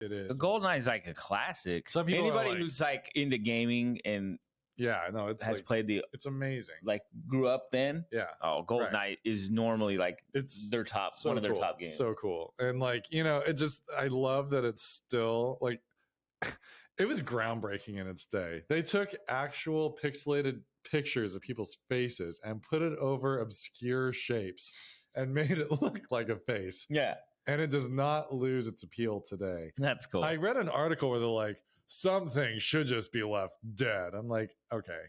It is. The GoldenEye is like a classic. Some people Anybody who's like into gaming and has played it's amazing. Like grew up then. Yeah. Oh, GoldenEye is normally like it's their top one of their top games. So cool. And like, it just I love that it's still like it was groundbreaking in its day. They took actual pixelated pictures of people's faces and put it over obscure shapes and made it look like a face. Yeah. And it does not lose its appeal today. That's cool. I read an article where they're like, some things should just be left dead. I'm like, okay,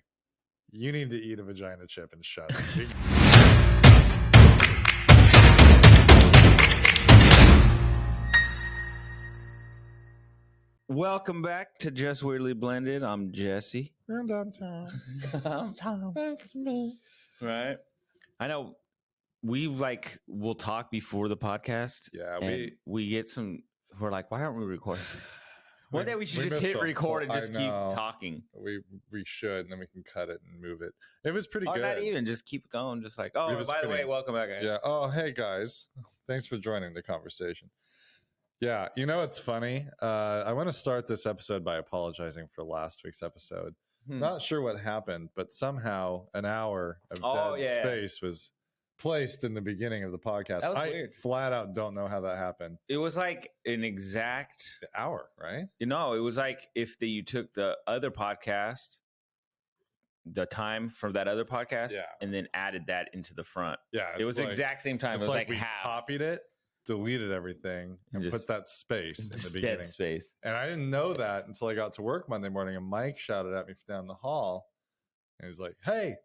you need to eat a vagina chip and shut up. Welcome back to Just Weirdly Blended. I'm Jesse. And I'm Tom. I'm Tom. That's me. Right. I know we'll talk before the podcast. Yeah, we get some. We're like, why aren't we recording? One day we should just hit record and just keep talking. We should, and then we can cut it and move it. It was pretty good. good. Not even, just keep going. Just like, by the way, welcome back, guys. Yeah. Oh, hey guys, thanks for joining the conversation. Yeah, it's funny. I want to start this episode by apologizing for last week's episode. Not sure what happened, but somehow an hour of dead space was placed in the beginning of the podcast. That was weird. Flat out don't know how that happened. It was like an exact hour, right? It was like if you took the other podcast, the time from that other podcast, and then added that into the front. Yeah, it was the exact same time. It was like we half. Copied it, deleted everything, and put that space in the beginning. Dead space. And I didn't know that until I got to work Monday morning, and Mike shouted at me from down the hall, and he's like, "Hey."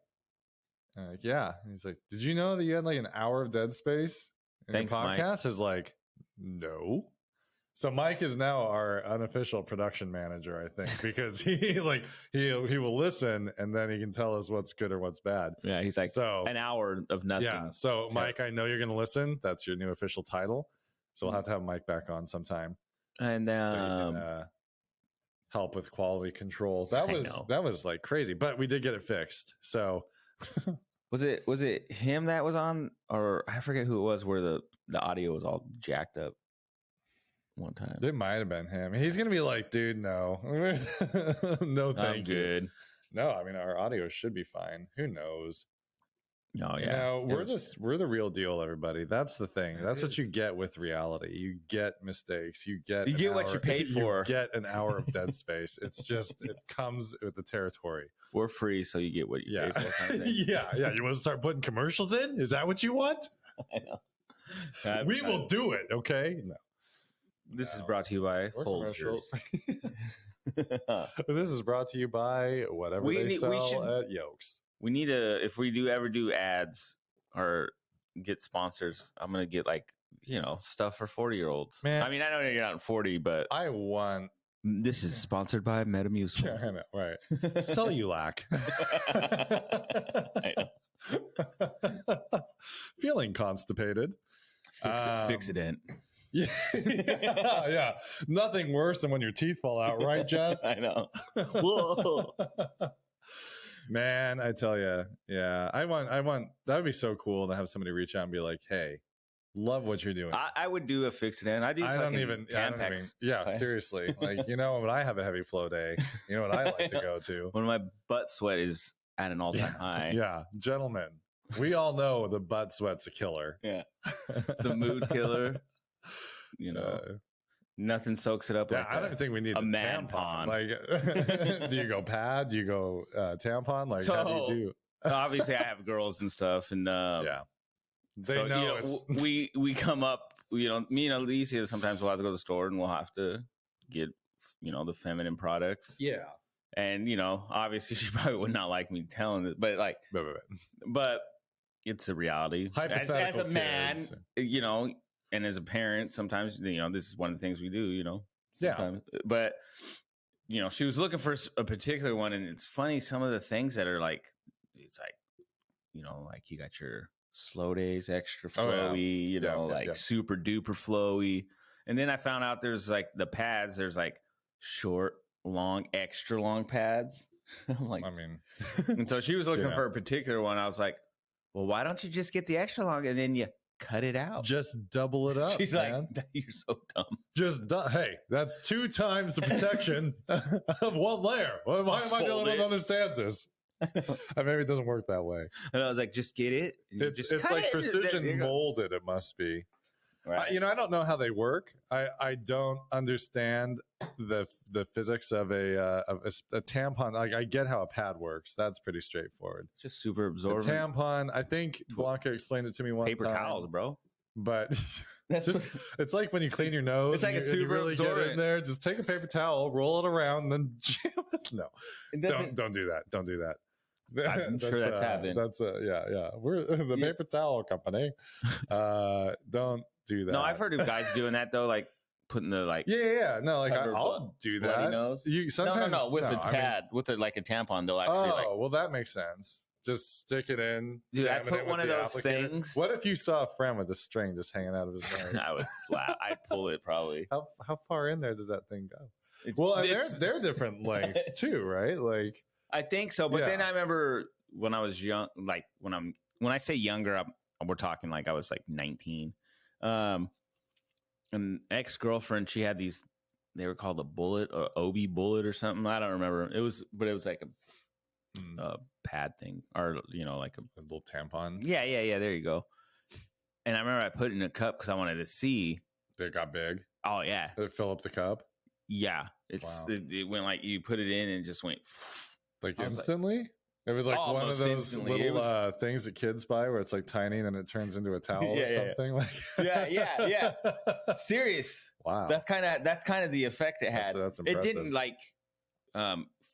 And I'm like, yeah. And he's like, did you know that you had like an hour of dead space in the podcast? Mike. I was like, no. So Mike is now our unofficial production manager, I think, because he will listen and then he can tell us what's good or what's bad. Yeah, he's like, so an hour of nothing. Yeah. So Mike, I know you're going to listen. That's your new official title. So we'll have to have Mike back on sometime. And so you can, help with quality control. That was like crazy, but we did get it fixed. So. Was it him that was on, or I forget who it was, where the audio was all jacked up one time? It might have been him. He's gonna be like, dude, no. No, thank you. Good. No, I mean our audio should be fine. Who knows? Oh yeah. We're the real deal, everybody. That's the thing. That's what you get with reality. You get mistakes. You get what you paid for. You get an hour of dead space. It's just it comes with the territory. We're free, so you get what you pay for. Kind of thing. Yeah. You want to start putting commercials in? Is that what you want? I know. We will do it. Okay. No. This is brought to you by Folgers. This is brought to you by whatever they sell at Yokes. We need if we ever do ads or get sponsors, I'm going to get stuff for 40-year-olds. Man, I mean, I know you're not 40, but I want. This is sponsored by Metamucil. Yeah, I know, right. Cellulac. I know. Feeling constipated. Fixident. Yeah. Nothing worse than when your teeth fall out, right, Jess? I know. Whoa. Man, I tell you, yeah, I want. That would be so cool to have somebody reach out and be like, "Hey, love what you're doing." I would do a fixident. I don't even. Yeah, seriously. Like, when I have a heavy flow day, you know what I like to go to? When my butt sweat is at an all-time high. Yeah, gentlemen, we all know the butt sweat's a killer. Yeah, it's a mood killer. Nothing soaks it up. Yeah, I don't think we need a tampon. Like, do you go pad? Do you go tampon? Like, how do you do? Obviously, I have girls and stuff, and they know. We come up. Me and Alicia sometimes we'll have to go to the store and we'll have to get the feminine products. Yeah, and obviously she probably would not like me telling it, but but it's a reality. As a man, and as a parent, sometimes, this is one of the things we do, sometimes. Yeah. But, she was looking for a particular one. And it's funny, some of the things that are like, it's like, like you got your slow days, extra flowy, super duper flowy. And then I found out there's like the pads, there's like short, long, extra long pads. I'm like, and so she was looking for a particular one. I was like, well, why don't you just get the extra long and then you cut it out. Just double it up. She's man. like, you're so dumb. Hey, that's 2 times the protection of one layer. Why am I the only one that understands this? Maybe it doesn't work that way. And I was like, just get it. It's like precision molded. It must be. Right. I don't know how they work. I don't understand the physics of a tampon. Like, I get how a pad works. That's pretty straightforward. It's just super absorbent. The tampon, I think Blanca explained it to me one time. Paper towels, bro. But it's like when you clean your nose. It's like a super really absorbent. Get in there. Just take a paper towel, roll it around, and then jam it. No, don't do that. Don't do that. I'm sure that's happened. That's yeah. We're the paper towel company. Don't do that. No, I've heard of guys doing that though, like putting the like. Yeah. No, like I'll do that. Nose. You sometimes no with a pad, with like a tampon, they'll actually. Well, that makes sense. Just stick it in. Dude, I put one of those things. What if you saw a friend with a string just hanging out of his nose? I would laugh. I'd pull it probably. How far in there does that thing go? They're different lengths too, right? Like I think so, but then I remember when I was young, like when I say younger, we're talking like I was like 19. An ex-girlfriend, she had these. They were called a bullet or Obi bullet or something. I don't remember. It was like a pad thing, or like a little tampon. Yeah. There you go. And I remember I put it in a cup because I wanted to see. It got big. Oh yeah. Did it fill up the cup? Yeah. It went like you put it in and it just went like instantly. It was like one of those little things that kids buy where it's like tiny and then it turns into a towel or something. Yeah. Serious. Wow. That's kind of the effect it had. That's impressive. It didn't like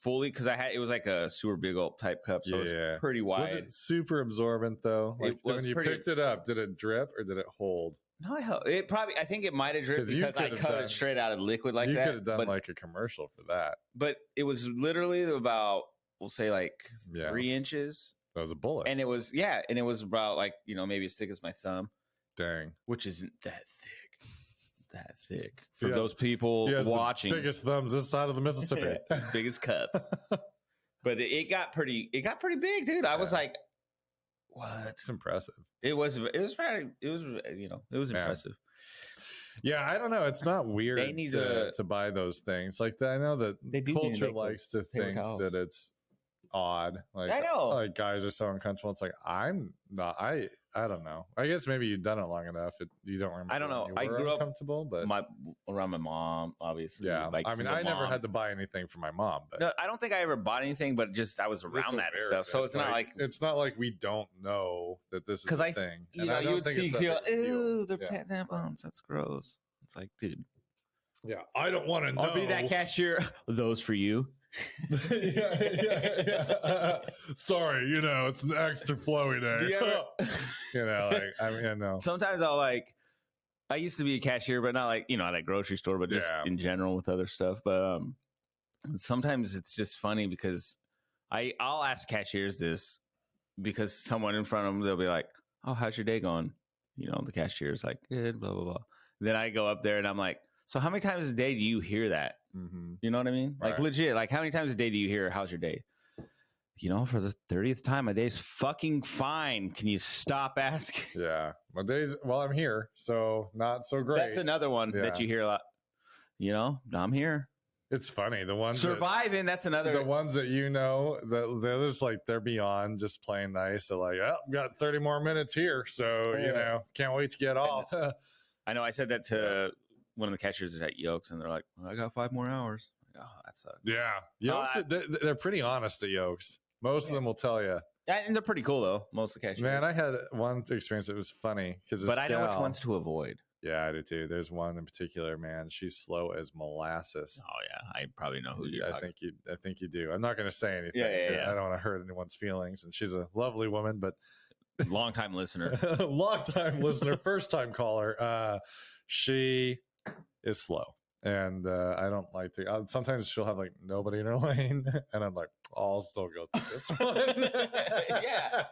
fully because it was like a super big old type cup, so it was pretty wide. Was it super absorbent though? Like when you picked it up, did it drip or did it hold? No, I think it might have dripped because I cut it straight out of liquid like that. You could have done like a commercial for that. But it was literally about, we'll say like 3 inches. That was a bullet. And it was about like, maybe as thick as my thumb. Dang. Which isn't that thick. For those people watching. The biggest thumbs this side of the Mississippi. Biggest cups. But it got pretty big, dude. I was like, what? It's impressive. It was impressive. Yeah, I don't know. It's not weird to buy those things. Like I know that culture likes to think that it's odd. Like I know, like guys are so uncomfortable. It's like I'm not. I don't know. I guess maybe you've done it long enough. You don't remember. I don't know. I grew up comfortable, but around my mom, obviously. Yeah, like, I mean, I never had to buy anything for my mom. But no, I don't think I ever bought anything. But just I was around that stuff, so it's not like we don't know that this is a thing. You would see people, ew, they're tampons. That's gross. It's like, dude. Yeah, I don't want to know. I'll be that cashier. Those for you. yeah. Sorry, it's an extra flowy day. I know. Sometimes I used to be a cashier, but not like, at a grocery store, but just in general with other stuff. But sometimes it's just funny because I'll ask cashiers this because someone in front of them, they'll be like, oh, how's your day going? The cashier's like, good, blah, blah, blah. Then I go up there and I'm like, so how many times a day do you hear that? Mm-hmm. You know what I mean? Like legit, like how many times a day do you hear, how's your day? For the 30th time, my day's fucking fine. Can you stop asking? Yeah. My day's, I'm here, so not so great. That's another one that you hear a lot. I'm here. It's funny. The ones surviving, that's another. The ones that that they're just like, they're beyond just playing nice. They're like, oh, we got 30 more minutes here. So, can't wait to get off. I know I said that to one of the cashiers at Yokes, and they're like, I got 5 more hours. Like, oh, that sucks. Yeah. Yokes, they're pretty honest at Yokes. Most of them will tell you. And they're pretty cool, though. Most of the cashiers. Man, I had one experience that was funny. But I know which ones to avoid. Yeah, I do too. There's one in particular, man. She's slow as molasses. Oh yeah, I probably know who you're talking. I think you do. I'm not going to say anything. Yeah. I don't want to hurt anyone's feelings. And she's a lovely woman, but long-time listener, first time caller. She is slow, and I don't like to. Sometimes she'll have like nobody in her lane, and I'm like, I'll still go through this one. Yeah,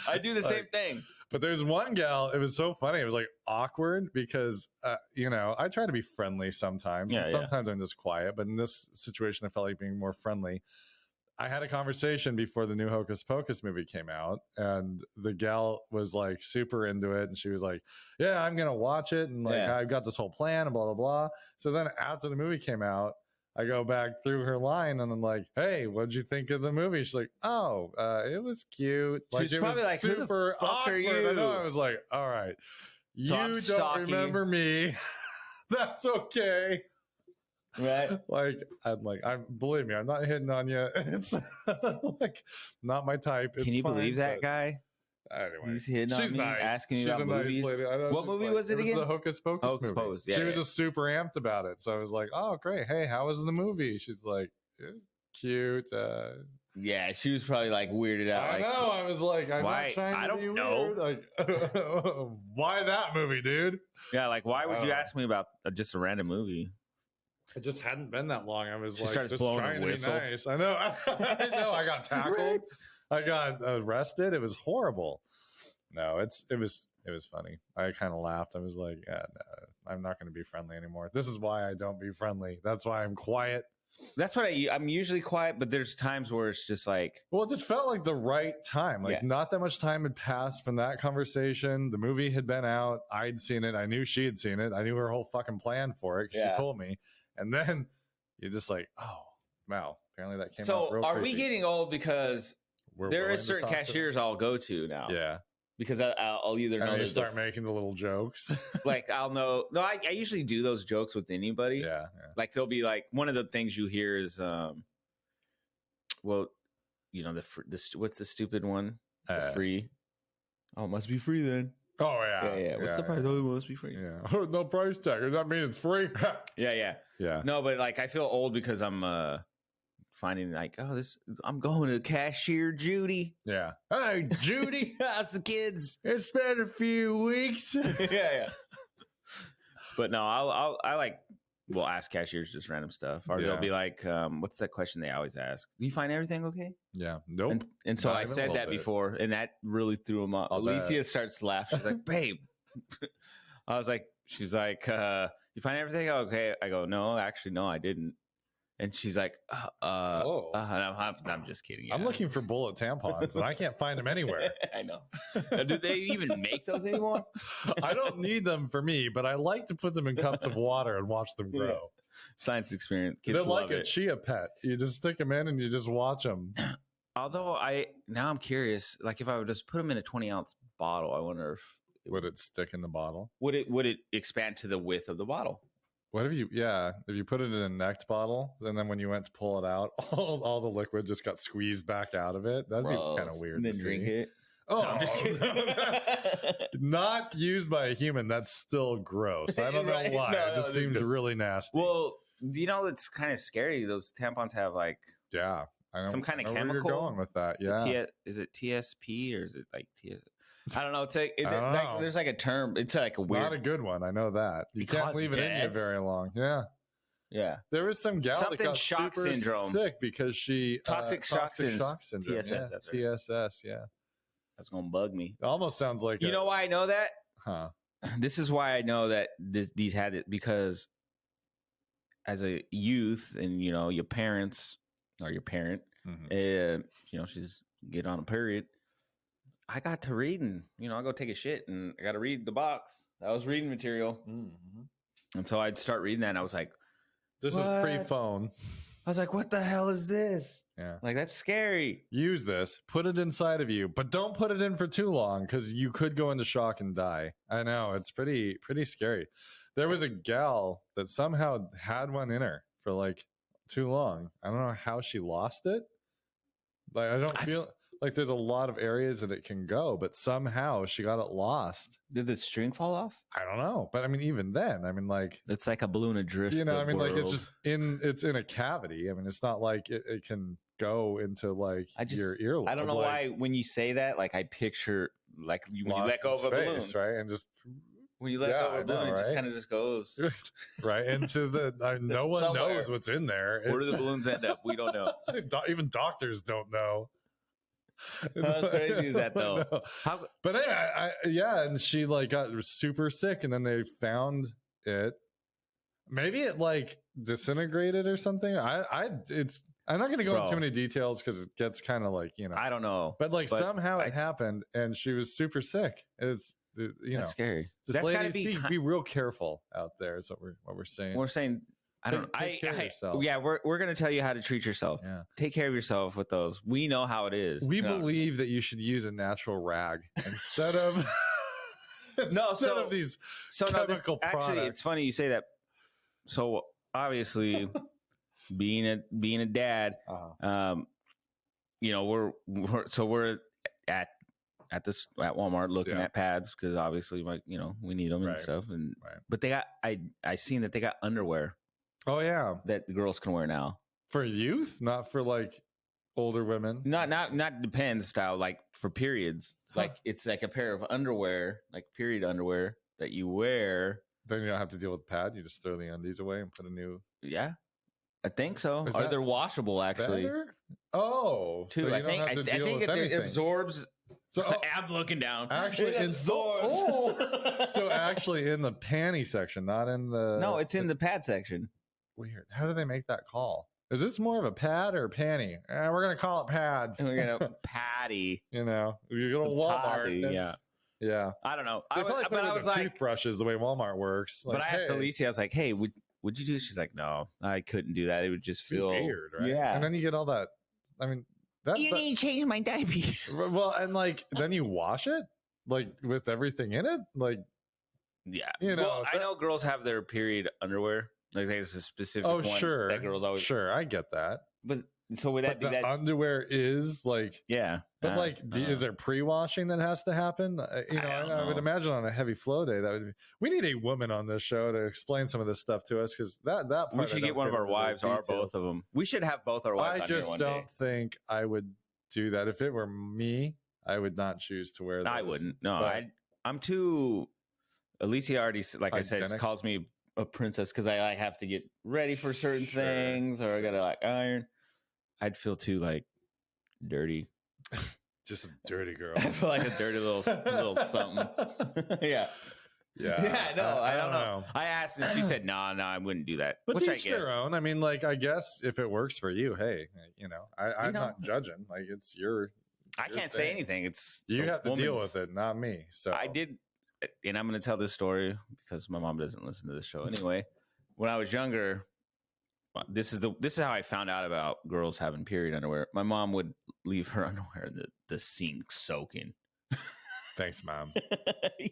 I do the same thing. But there's one gal, it was so funny. It was like awkward because, I try to be friendly sometimes. Yeah, and sometimes I'm just quiet. But in this situation, I felt like being more friendly. I had a conversation before the new Hocus Pocus movie came out, and the gal was like super into it, and she was like, "Yeah, I'm gonna watch it, and like I've got this whole plan, and blah blah blah." So then after the movie came out, I go back through her line, and I'm like, "Hey, what'd you think of the movie?" She's like, "Oh, it was cute." Like She's it probably was like, super "Who the fuck awkward. are you?" I know. I was like, "All right, So you don't remember me. That's okay." Right. I'm believe me, I'm not hitting on you. It's like not my type. Can you believe that guy? Anyway, he's hitting on me, nice. asking me she's about a movies. Nice lady. What movie was it again? The Hocus Pocus movie. Pocus. Yeah, she was just super amped about it. So I was like, "Oh, great! Hey, how was the movie?" She's like, "It was cute." Yeah, she was probably like weirded out. I know. I was like, "I'm not trying to be weird." Like, why that movie, dude? Yeah, like why would you ask me about just a random movie? It just hadn't been that long. I was just trying to be nice. I know. I know. I got tackled. I got arrested. It was horrible. No, it was funny. I kind of laughed. I was like, yeah, no, I'm not going to be friendly anymore. This is why I don't be friendly. That's why I'm quiet. That's what I'm usually quiet, but there's times where it's just like, well, it just felt like the right time. Like not that much time had passed from that conversation. The movie had been out. I'd seen it. I knew she had seen it. I knew her whole fucking plan for it. She told me. And then you're just like, oh, wow. Apparently that came off real are creepy. we getting old because there is certain cashiers I'll go to now? Yeah. Because I'll either know. You start making the little jokes. Like I'll know. No, I usually do those jokes with anybody. Yeah. Like they'll be like, one of the things you hear is, well, you know, what's the stupid one? The free. Oh, it must be free then. Oh yeah. Yeah. What's the price? Oh, it must be free. Yeah. No price tag. Does that mean it's free? Yeah. No, but like I feel old because I'm finding like, I'm going to cashier Judy. Yeah. Hey, Judy. That's the kids. It's been a few weeks. Yeah. But no, I like will ask cashiers just random stuff, or they'll be like, what's that question they always ask? Do you find everything okay? Yeah. Nope. And so I said that before, and that really threw them off. Alicia starts laughing. She's like, babe. I was like, she's like, you find everything okay? I go, no, actually, no, I didn't. And she's like, I'm just kidding. Yeah. I'm looking for bullet tampons, and I can't find them anywhere. I know. Do they even make those anymore? I don't need them for me, but I like to put them in cups of water and watch them grow. Science experiment. Kids They're love like a chia pet. You just stick them in and you just watch them. Although I'm curious, like if I would just put them in a 20-ounce bottle, I wonder if would it stick in the bottle? Would it expand to the width of the bottle? What if you put it in a necked bottle, and then when you went to pull it out, all the liquid just got squeezed back out of it? That'd be kind of weird. And then drink it. Oh, no, I'm just kidding. That's not used by a human. That's still gross. I don't know why. It just seems really nasty. Well, you know, it's kind of scary. Those tampons have like I know, some kind of chemical. Where you're going with that? Yeah. Is it TSP or is it like TS? I don't know. It's like there's like a term. It's like a weird. Not a good one. I know that you can't leave it in you very long. Yeah. There was some gal that got shock super syndrome. sick because she toxic shock syndrome. TSS. That's right. TSS. Yeah. That's gonna bug me. It almost sounds like you know why I know that? Huh? This is why I know that these had it, because as a youth, and you know, your parents or your parent, you know, she's getting on a period. I got to reading, you know, I go take a shit and I got to read the box. That was reading material. And so I'd start reading that and I was like, this is pre-phone. I was like, what the hell is this? Yeah. Like, that's scary. Use this, put it inside of you, but don't put it in for too long because you could go into shock and die. I know, it's pretty scary. There was a gal that somehow had one in her for like too long. I don't know how she lost it. Like, I don't feel like there's a lot of areas that it can go, but somehow she got it lost. Did the string fall off? I don't know. But I mean, even then, I mean, like, it's like a balloon adrift. You know, I mean, like, it's in a cavity. I mean, it's not like it can go into like your earlobe. I don't know why when you say that, like, I picture like when you let go of a balloon, right? And just when you let go of a balloon, it just kind of just goes right into the. No one knows what's in there. Where do the balloons end up? We don't know. Even doctors don't know. How crazy is that though? But anyway, and she like got super sick, and then they found it. Maybe it like disintegrated or something. I I'm not going to go into too many details because it gets kind of like, I don't know. But like somehow it happened and she was super sick. It's, that's scary. Just ladies, be real careful out there is what we're saying. We're saying, take care of yourself. Yeah, we're going to tell you how to treat yourself. Yeah. Take care of yourself with those. We know how it is. We believe that you should use a natural rag instead of these chemical products. Actually, it's funny you say that. So obviously, being a dad, we're at Walmart looking at pads because obviously, we need them and stuff. And but they got I seen that they got underwear. Oh yeah, that the girls can wear now for youth, not for like older women. Not depends style, like for periods. Like it's like a pair of underwear, like period underwear that you wear. Then you don't have to deal with the pad. You just throw the undies away and put a new. Yeah, I think so. Or they're washable actually. Better? Oh, too. So I think it absorbs. So I'm looking down. Actually, it absorbs. So actually, in the panty section, not in the. No, it's in the pad section. Weird. How do they make that call? Is this more of a pad or a panty? We're gonna call it pads. We're gonna patty. You go to Walmart. Yeah. I don't know. I was like toothbrushes the way Walmart works. Like, but I asked Alicia, I was like, "Hey, would you do?" She's like, "No, I couldn't do that. It would just feel weird, right?" Yeah. And then you get all that. I mean, you need to change my diaper. Well, and like then you wash it, like with everything in it, like. Yeah. Well, I know girls have their period underwear. Like there's a specific one that girls always. Sure, I get that. But so would that be that underwear is like But is there pre-washing that has to happen? I would imagine on a heavy flow day that would be. We need a woman on this show to explain some of this stuff to us because that part we should get one of our wives or both of them. We should have both our wives. I just don't think I would do that. If it were me, I would not choose to wear those. I wouldn't. No, I'm too. Alicia already, like I said, calls me a princess because I have to get ready for certain things or I gotta like iron. I'd feel too like dirty. Just a dirty girl. I feel like a dirty little something. Yeah. No, I don't know. I asked and she said, "No, I wouldn't do that." But to each their own. I mean, like, I guess if it works for you, hey, I'm not judging. Like, it's your. I can't say anything. It's you have to deal with it, not me. So I did. And I'm going to tell this story because my mom doesn't listen to this show anyway. When I was younger, this is how I found out about girls having period underwear. My mom would leave her underwear in the sink soaking. Thanks, Mom.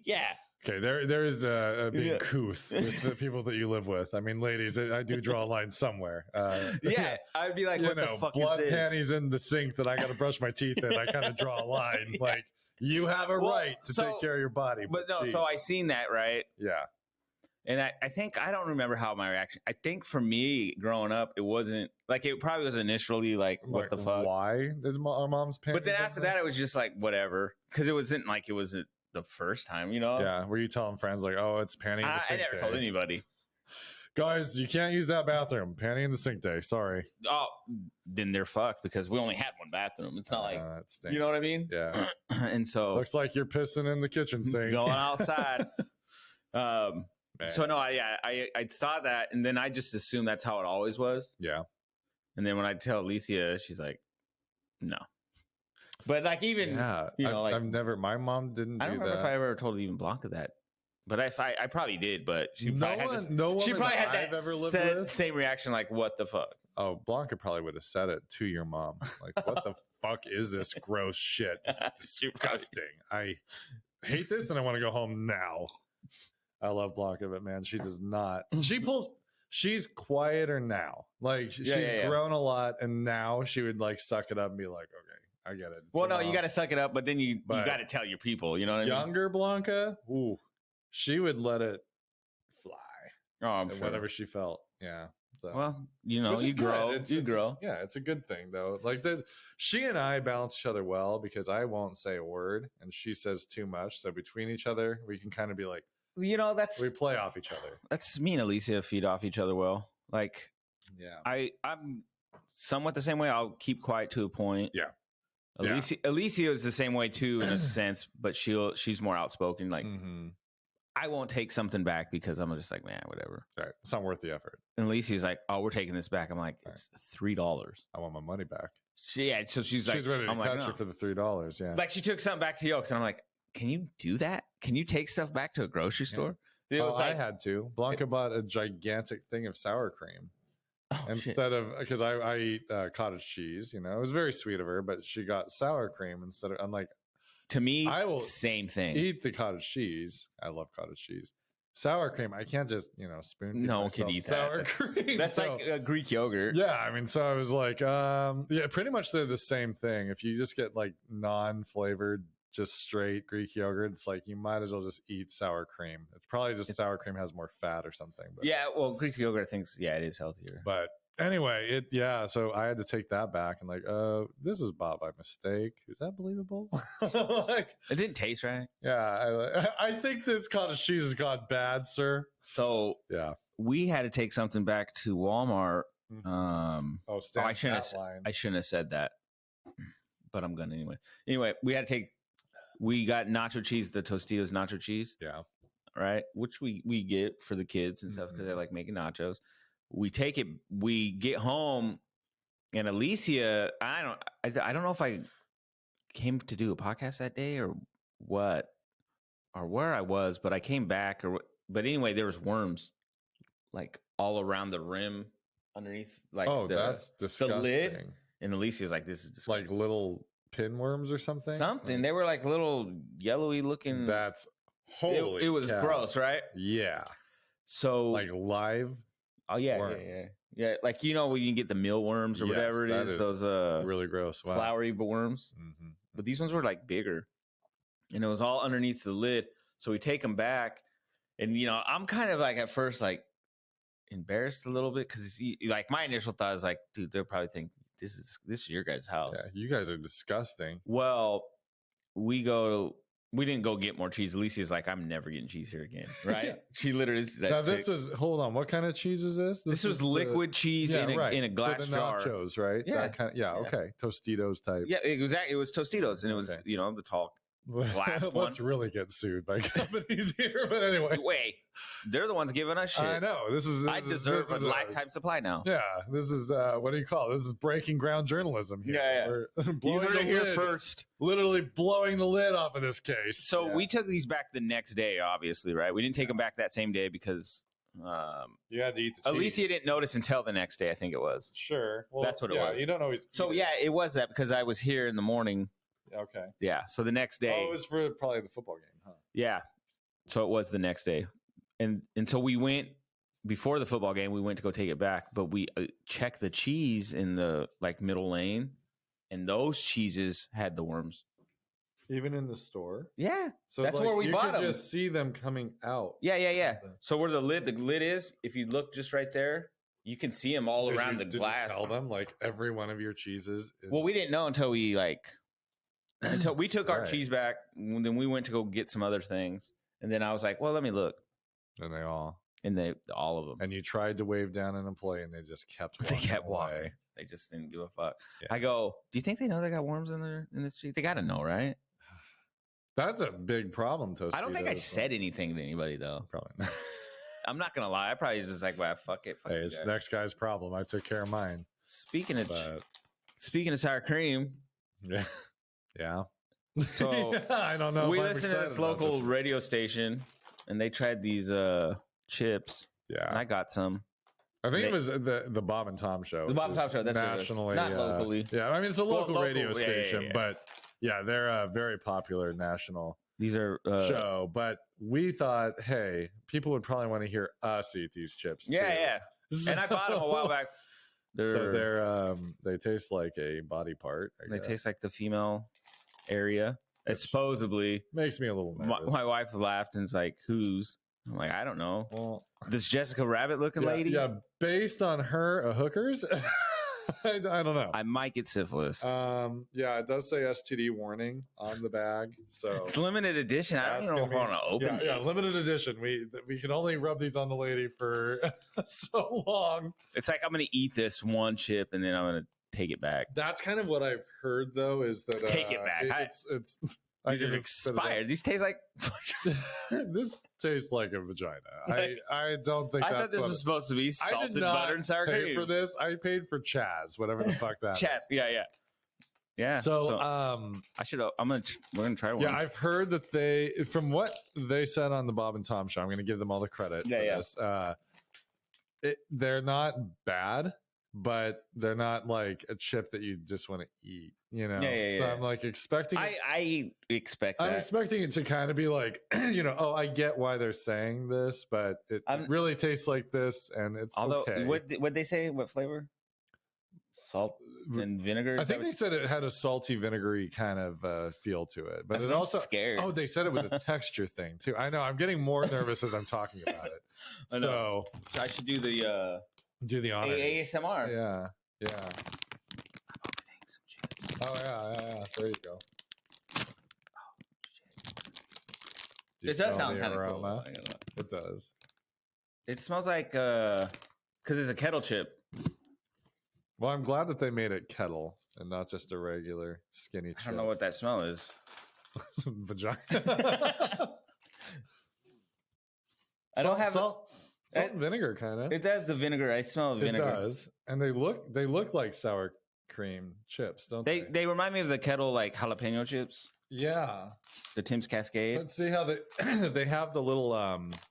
Yeah. Okay, there is a big couth with the people that you live with. I mean, ladies, I do draw a line somewhere. I'd be like, what the fuck blood is this? Panties in the sink that I got to brush my teeth in. I kind of draw a line like. You have a right to take care of your body. But no, so I seen that, right? Yeah. And I think, I don't remember how my reaction, I think for me growing up, it wasn't, like it probably was initially like, what the fuck? Why is our mom's panties? But then after that, it was just like, whatever. Because it wasn't like, it wasn't the first time, Yeah. Were you telling friends like, oh, it's panty in the sink I never told anybody. Guys, you can't use that bathroom. Panty in the sink day. Sorry. Oh, then they're fucked because we only had one bathroom. It's not like, you know what I mean? Yeah. And so. Looks like you're pissing in the kitchen sink. Going outside. So no, I saw that and then I just assumed that's how it always was. Yeah. And then when I tell Alicia, she's like, no. But like even, I've never, my mom didn't do that. I don't remember if I ever told even Blanca that. But I probably did, but she probably had that same reaction, like, what the fuck? Oh, Blanca probably would have said it to your mom. Like, what the fuck is this gross shit? It's disgusting. I hate this and I want to go home now. I love Blanca, but man, she does not. She's quieter now. Like, she's grown a lot and now she would like suck it up and be like, okay, I get it. Well, no, you got to suck it up, but then you got to tell your people, you know what I mean? Younger Blanca, ooh. She would let it fly. Oh, I'm sure. Whatever she felt. Yeah. So. Well, you grow. You grow. Yeah, it's a good thing, though. Like, she and I balance each other well because I won't say a word and she says too much. So between each other, we can kind of be like, we play off each other. That's me and Alicia feed off each other well. Like, yeah, I'm somewhat the same way. I'll keep quiet to a point. Yeah. Alicia is the same way, too, in a sense, but she's more outspoken. Like, I won't take something back because I'm just like, man, whatever. Right. It's not worth the effort. And Alicia's like, oh, we're taking this back. I'm like, it's $3. I want my money back. So she's like, she's ready to catch you for the $3. Yeah. Like she took something back to Yokes, and I'm like, can you do that? Can you take stuff back to a grocery store? It was I had to. Blanca bought a gigantic thing of sour cream. Instead of, because I eat cottage cheese, it was very sweet of her, but she got sour cream instead of, I'm like, to me, I will same thing. Eat the cottage cheese. I love cottage cheese. Sour cream, I can't just, spoon feed no one can eat sour that. cream. That's like Greek yogurt. Yeah, I mean, so I was like, yeah, pretty much they're the same thing. If you just get like non-flavored, just straight Greek yogurt, it's like you might as well just eat sour cream. It's probably just sour cream has more fat or something. But, yeah, well, Greek yogurt, I think, it is healthier. But anyway, so I had to take that back and like, this is bought by mistake. Is that believable? Like, it didn't taste right. Yeah, I think this cottage cheese has gone bad, sir. So yeah, we had to take something back to Walmart. I shouldn't have said that, but I'm gonna anyway. Anyway, we got nacho cheese, the Tostitos nacho cheese. Yeah, right, which we get for the kids and stuff because they like making nachos. We take it. We get home, and Alicia, I don't know if I came to do a podcast that day or what, or where I was, but I came back. But anyway, there was worms, like all around the rim, underneath, like that's disgusting. The lid. And Alicia's like, this is disgusting. Like little pinworms or something. Something. They were like little yellowy looking. That's holy. It was gross, right? Yeah. So like live. Oh yeah, yeah. Like when you get the mealworms or whatever it is, those really gross, flowery worms. Mm-hmm. But these ones were like bigger, and it was all underneath the lid. So we take them back, and I'm kind of like at first like embarrassed a little bit because like my initial thought is like, dude, they'll probably think this is your guys' house. Yeah, you guys are disgusting. Well, we didn't go get more cheese. Alicia's like, I'm never getting cheese here again. Right? Yeah. She literally. Now hold on. What kind of cheese was this? This was liquid cheese in a glass jar. Nachos, right? Yeah. That kind of, okay. Tostitos type. Yeah, exactly. It was Tostitos, and it was the tall glass one. Let's really get sued by companies here. But anyway, wait, they're the ones giving us shit. I know. I deserve a lifetime supply now. Yeah, this is what do you call it? This is breaking ground journalism here. Yeah. You heard it here first. Literally blowing the lid off of this case. So we took these back the next day, obviously, right? We didn't take them back that same day because you had to eat the cheese. Alicia didn't notice until the next day, I think it was. Sure. Well, that's what it was. You don't always. So it was that because I was here in the morning. Okay. Yeah. So the next day. Oh, it was for probably the football game, huh? Yeah. So it was the next day, and so we went before the football game. We went to go take it back, but we checked the cheese in the middle lane, and those cheeses had the worms. Even in the store. Yeah. So that's where we bought them. You could just see them coming out. Yeah. So where the lid is, if you look just right there, you can see them all around the glass. Did you tell them like every one of your cheeses is... Well, we didn't know until we took our cheese back. Then we went to go get some other things, and then I was like, "Well, let me look." And all of them. And you tried to wave down an employee, and they just kept walking. They just didn't give a fuck. Yeah. I go, "Do you think they know they got worms in this cheese? They got to know, right?" That's a big problem, Tostitos. I don't think I said anything to anybody though. Probably not. I'm not gonna lie. I probably just like, "Well, fuck it." Hey, it's the next guy's problem. I took care of mine. Speaking of sour cream, yeah. So I don't know. We listened to this local radio station, and they tried these chips. Yeah, and I got some. I think it was the Bob and Tom show. The Bob and Tom show. That's nationally, not locally. Yeah, I mean it's a local radio station, but they're a very popular national. These are show, but we thought, hey, people would probably want to hear us eat these chips. Yeah. And I bought them a while back. They taste like a body part. They taste like the female area. It supposedly makes me a little nervous. My wife laughed and was like, "Who's?" I'm like, "I don't know." Well, this Jessica Rabbit looking lady. Yeah, based on her hookers. I don't know. I might get syphilis. It does say STD warning on the bag, so it's limited edition. I don't even know if I want to open. Yeah, limited edition. We can only rub these on the lady for so long. It's like I'm going to eat this one chip and then I'm going to take it back. That's kind of what I've heard, though, is that take it back. It's These are expired. These taste like. This tastes like a vagina. I don't think. I thought this was supposed to be salted butter and sour cream. For this, I paid for Chazz, whatever the fuck that Chazz. is. Yeah. So I should. We're gonna try one. Yeah, I've heard that from what they said on the Bob and Tom show, I'm gonna give them all the credit for this. They're not bad, but they're not like a chip that you just want to eat, you know? So I'm like expecting I expect that. I'm expecting it to kind of be like, I get why they're saying this, but it really tastes like this, and it's okay. What they say? What flavor? Salt and vinegar? I think they said it had a salty, vinegary kind of feel to it, but it also scared. Oh, they said it was a texture thing too. I know. I'm getting more nervous as I'm talking about it. So I should do the honors. ASMR. Yeah. I'm opening some chips. Oh yeah. There you go. Oh shit! It does sound kind of cool. It does. It smells like because it's a kettle chip. Well, I'm glad that they made it kettle and not just a regular skinny chip. I don't know what that smell is. Vagina. I don't have salt and vinegar, kind of. It does the vinegar. I smell vinegar. It does, and they look like sour cream chips, don't they? They remind me of the kettle like jalapeno chips. Yeah, the Tim's Cascade. Let's see how they have the little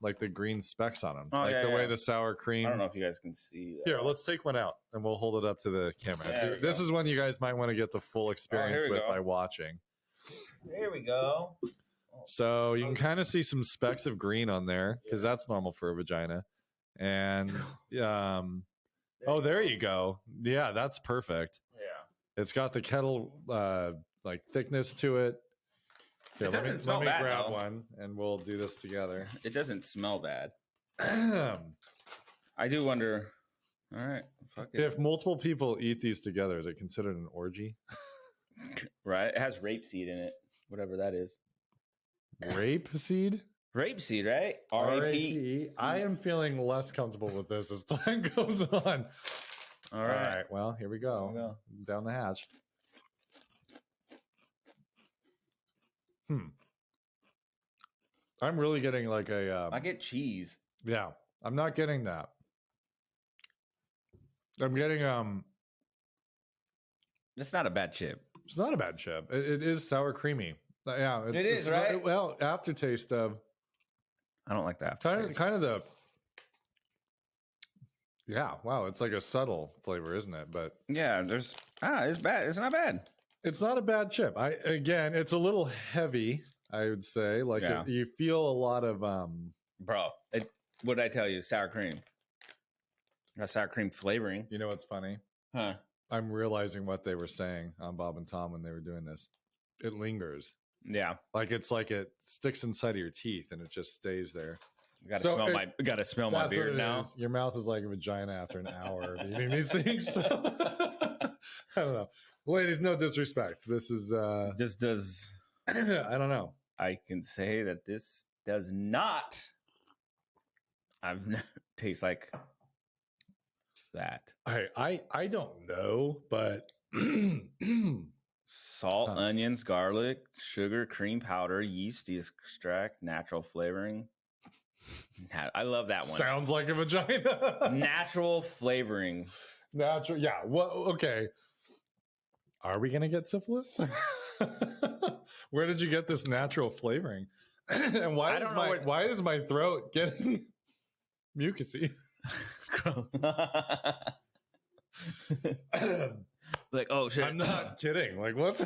like the green specks on them, way the sour cream. I don't know if you guys can see that. Here, let's take one out and we'll hold it up to the camera. This is one you guys might want to get the full experience with by watching. There we go. So you can kind of see some specks of green on there because that's normal for a vagina. And there you go. Yeah, that's perfect. Yeah, it's got the kettle like thickness to it. Here, let me grab one and we'll do this together. It doesn't smell bad. I do wonder. All right, fuck it. If multiple people eat these together, is it considered an orgy? Right. It has rapeseed in it, whatever that is. Rapeseed? Rapeseed, right? R-A-P-E. I am feeling less comfortable with this as time goes on. All right. Well, here we go. Down the hatch. I'm really getting like a... I get cheese. Yeah. I'm not getting that. I'm getting... It's not a bad chip. It's not a bad chip. It is sour creamy. Yeah. It is, right? Well, aftertaste of... I don't like the aftertaste. Kind of the... Yeah. Wow. It's like a subtle flavor, isn't it? But... Yeah. It's bad. It's not bad. It's not a bad chip. Again, it's a little heavy, I would say. Like you feel a lot of Bro, what did I tell you? Sour cream. Got sour cream flavoring. You know what's funny? Huh. I'm realizing what they were saying on Bob and Tom when they were doing this. It lingers. Yeah. Like it's like it sticks inside of your teeth and it just stays there. Gotta smell my beard now. Your mouth is like a vagina after an hour of eating these things. So, I don't know. Ladies, no disrespect. This is this does I don't know. I can say that this does not taste like that. I don't know, but salt, onions, garlic, sugar, cream powder, yeast extract, natural flavoring. I love that one. Sounds like a vagina. Natural flavoring. Natural, yeah. Well, okay. Are we gonna get syphilis? Where did you get this natural flavoring? And why is my throat getting mucusy? Like, oh shit! I'm not kidding. Like, what's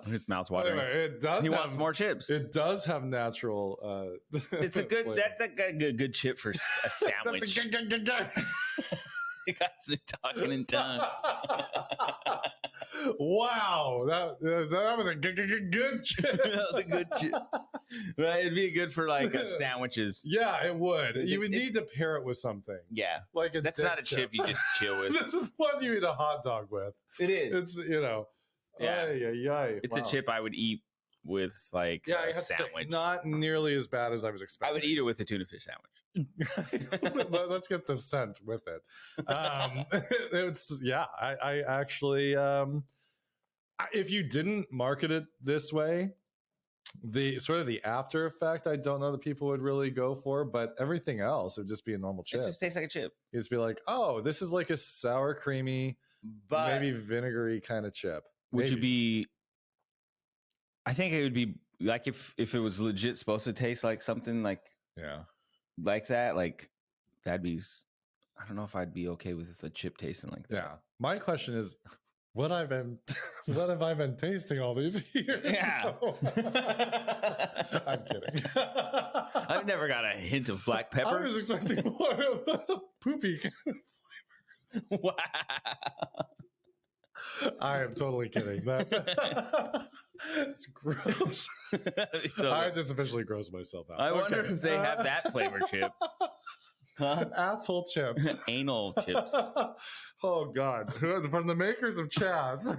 his mouth's watering? It does. He wants more chips. It does have natural. It's a good. That's a good chip for a sandwich. You guys are talking in tongues. Wow, that was a good chip. That was a good chip. But it'd be good for like sandwiches. Yeah, it would. You would need to pair it with something. Yeah, like that's not a chip you just chill with. This is one you eat a hot dog with. It is. It's Yeah. It's a chip I would eat with like a sandwich. Not nearly as bad as I was expecting. I would eat it with a tuna fish sandwich. Let's get the scent with it. I actually I if you didn't market it this way, the sort of the after effect, I don't know that people would really go for, but everything else would just be a normal chip. It just tastes like a chip. You'd just be like, oh, this is like a sour, creamy, but maybe vinegary kind of chip. Would you be? I think it would be like if it was legit supposed to taste like something like like that, like that'd be. I don't know if I'd be okay with the chip tasting like that. Yeah. My question is, what have I been tasting all these years? Yeah. I'm kidding. I've never got a hint of black pepper. I was expecting more of a poopy kind of flavor. Wow. I am totally kidding. It's gross. I just officially gross myself out. I wonder if they have that flavor chip. Huh? Asshole chips. Anal chips. Oh, God. From the makers of Chazz.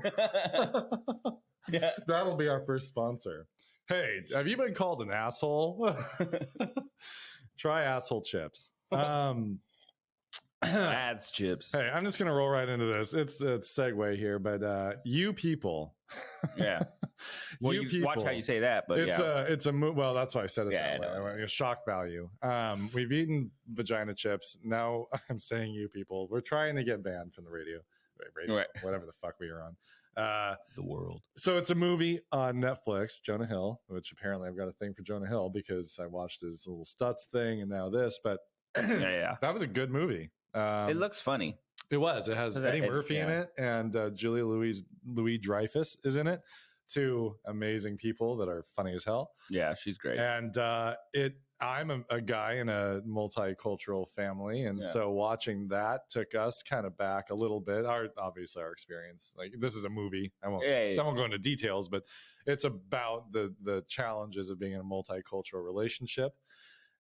Yeah. That'll be our first sponsor. Hey, have you been called an asshole? Try asshole chips. Ads chips. Hey, I'm just going to roll right into this. It's a segue here, but you people. Yeah. Well, you people, watch how you say that, but it's a well, that's why I said it that way. A shock value. We've eaten vagina chips. Now I'm saying you people. We're trying to get banned from the radio, right. Whatever the fuck we are on. The world. So it's a movie on Netflix, Jonah Hill, which apparently I've got a thing for Jonah Hill because I watched his little Stutz thing and now this, but that was a good movie. It looks funny. It was. It has Eddie Murphy in it, and Julia Louis-Dreyfus is in it. Two amazing people that are funny as hell. Yeah, she's great. And I'm a guy in a multicultural family, and so watching that took us kind of back a little bit. Obviously our experience. Like, this is a movie. I won't go into details, but it's about the challenges of being in a multicultural relationship.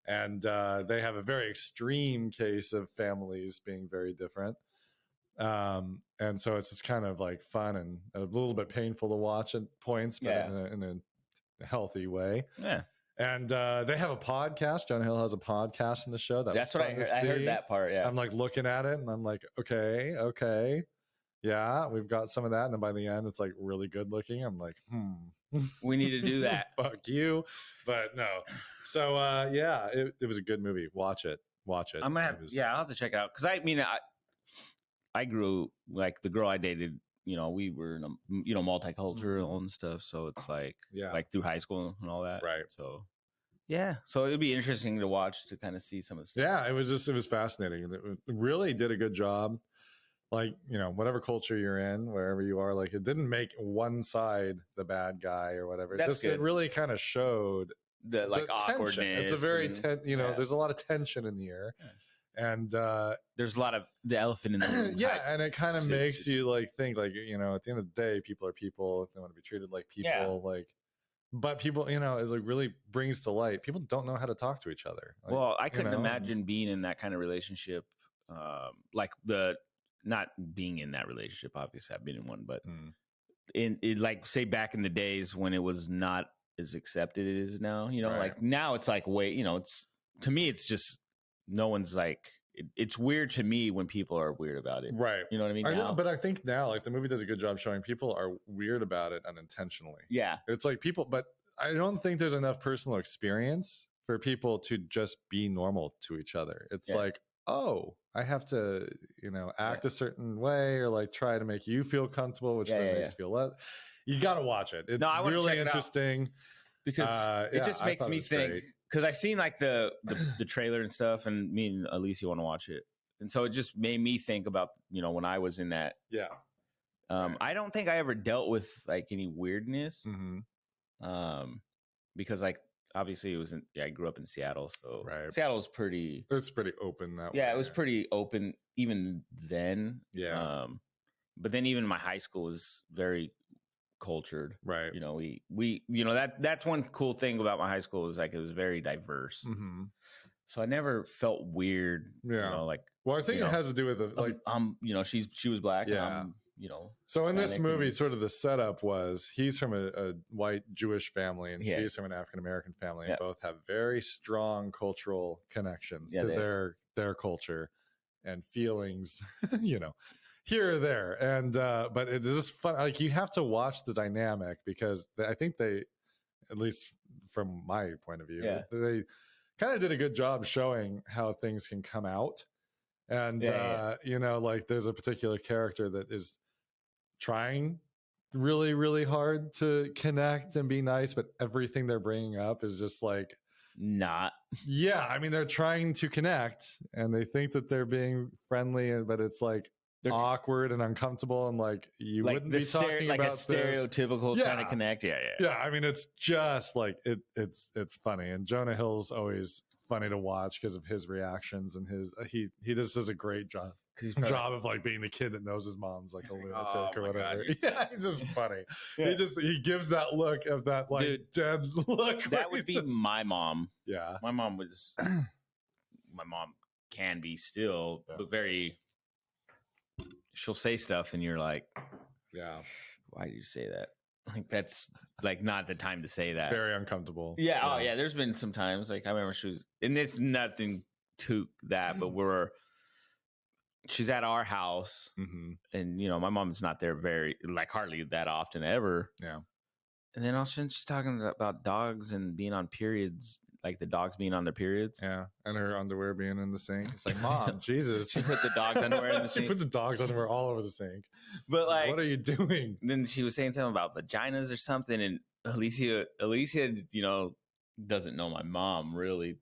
And they have a very extreme case of families being very different. And so it's just kind of like fun and a little bit painful to watch at points, but in a healthy way. Yeah. And they have a podcast. Jonah Hill has a podcast in the show. That's what I heard. I heard that part. Yeah. I'm like looking at it and I'm like, okay. Yeah, we've got some of that. And then by the end, it's like really good looking. I'm like, we need to do that. Fuck you. But no. So it was a good movie. Watch it. I'm gonna I'll have to check it out. Because I grew, like, the girl I dated, we were multicultural and stuff. So it's like through high school and all that. Right. So so it'd be interesting to watch, to kind of see some of the stuff. Yeah, it was fascinating. It really did a good job. Like, whatever culture you're in, wherever you are, like, it didn't make one side the bad guy or whatever. It really kind of showed the awkwardness. Tension. It's a very there's a lot of tension in the air. Yeah. And there's a lot of the elephant in the room. And it kind of makes you like think, like, at the end of the day, people are people. They want to be treated like people. Like, but people, it like really brings to light, people don't know how to talk to each other. Like, well, I couldn't imagine being in that kind of relationship. Not being in that relationship, obviously I've been in one, but in like, say, back in the days when it was not as accepted as it is now, like now it's like, it's, to me, it's just, no one's like, it's weird to me when people are weird about it. Right. You know what I mean? But I think now, like, the movie does a good job showing people are weird about it unintentionally. Yeah. It's like people, but I don't think there's enough personal experience for people to just be normal to each other. It's like, oh, I have to, act a certain way, or like try to make you feel comfortable, which then makes you feel less. You got to watch it. It's really interesting because it just makes me think. Because I've seen like the trailer and stuff, and me and Alicia want to watch it, and so it just made me think about when I was in that. Yeah. I don't think I ever dealt with like any weirdness. Mm-hmm. Because like, obviously it wasn't. I grew up in Seattle, so Seattle's pretty. It's pretty open that way. Yeah, it was pretty open even then. Yeah. But then even my high school was very cultured. Right. We that's one cool thing about my high school, is like it was very diverse. Mm-hmm. So I never felt weird. Yeah. Like, well, I think it has to do with she was black. Yeah. And so in this movie, sort of the setup was he's from a white Jewish family, and she's from an African American family, and both have very strong cultural connections to their culture and feelings. here or there. And but it is fun. Like you have to watch the dynamic because I think they, at least from my point of view, they kind of did a good job showing how things can come out. And you know, like there's a particular character that is trying really, really hard to connect and be nice, but everything they're bringing up is just like not. Yeah, I mean they're trying to connect and they think that they're being friendly, but it's like they're awkward and uncomfortable, and like you wouldn't be talking like about a stereotypical kind of connect. Yeah. I mean, it's just like it's funny, and Jonah Hill's always funny to watch because of his reactions and his he just does a great job of like being the kid that knows his mom's like a lunatic or whatever. Yeah, he's just funny. Yeah. He gives that look of that like dead look. That would be my mom. Yeah, my mom was. My mom can be still, but very. She'll say stuff, and you're like, "Yeah, why did you say that?" Like that's like not the time to say that. Very uncomfortable. Yeah. Oh yeah. There's been some times like I remember she was, and it's nothing to that, but she's at our house, and you know my mom's not there very like hardly that often ever. Yeah. And then all of a sudden she's talking about dogs and being on periods, like the dogs being on their periods. Yeah, and her underwear being in the sink. It's like, Mom, Jesus. She put the dog's underwear in the sink. She put the dog's underwear all over the sink. But like, what are you doing? Then she was saying something about vaginas or something, and Alicia, you know, doesn't know my mom really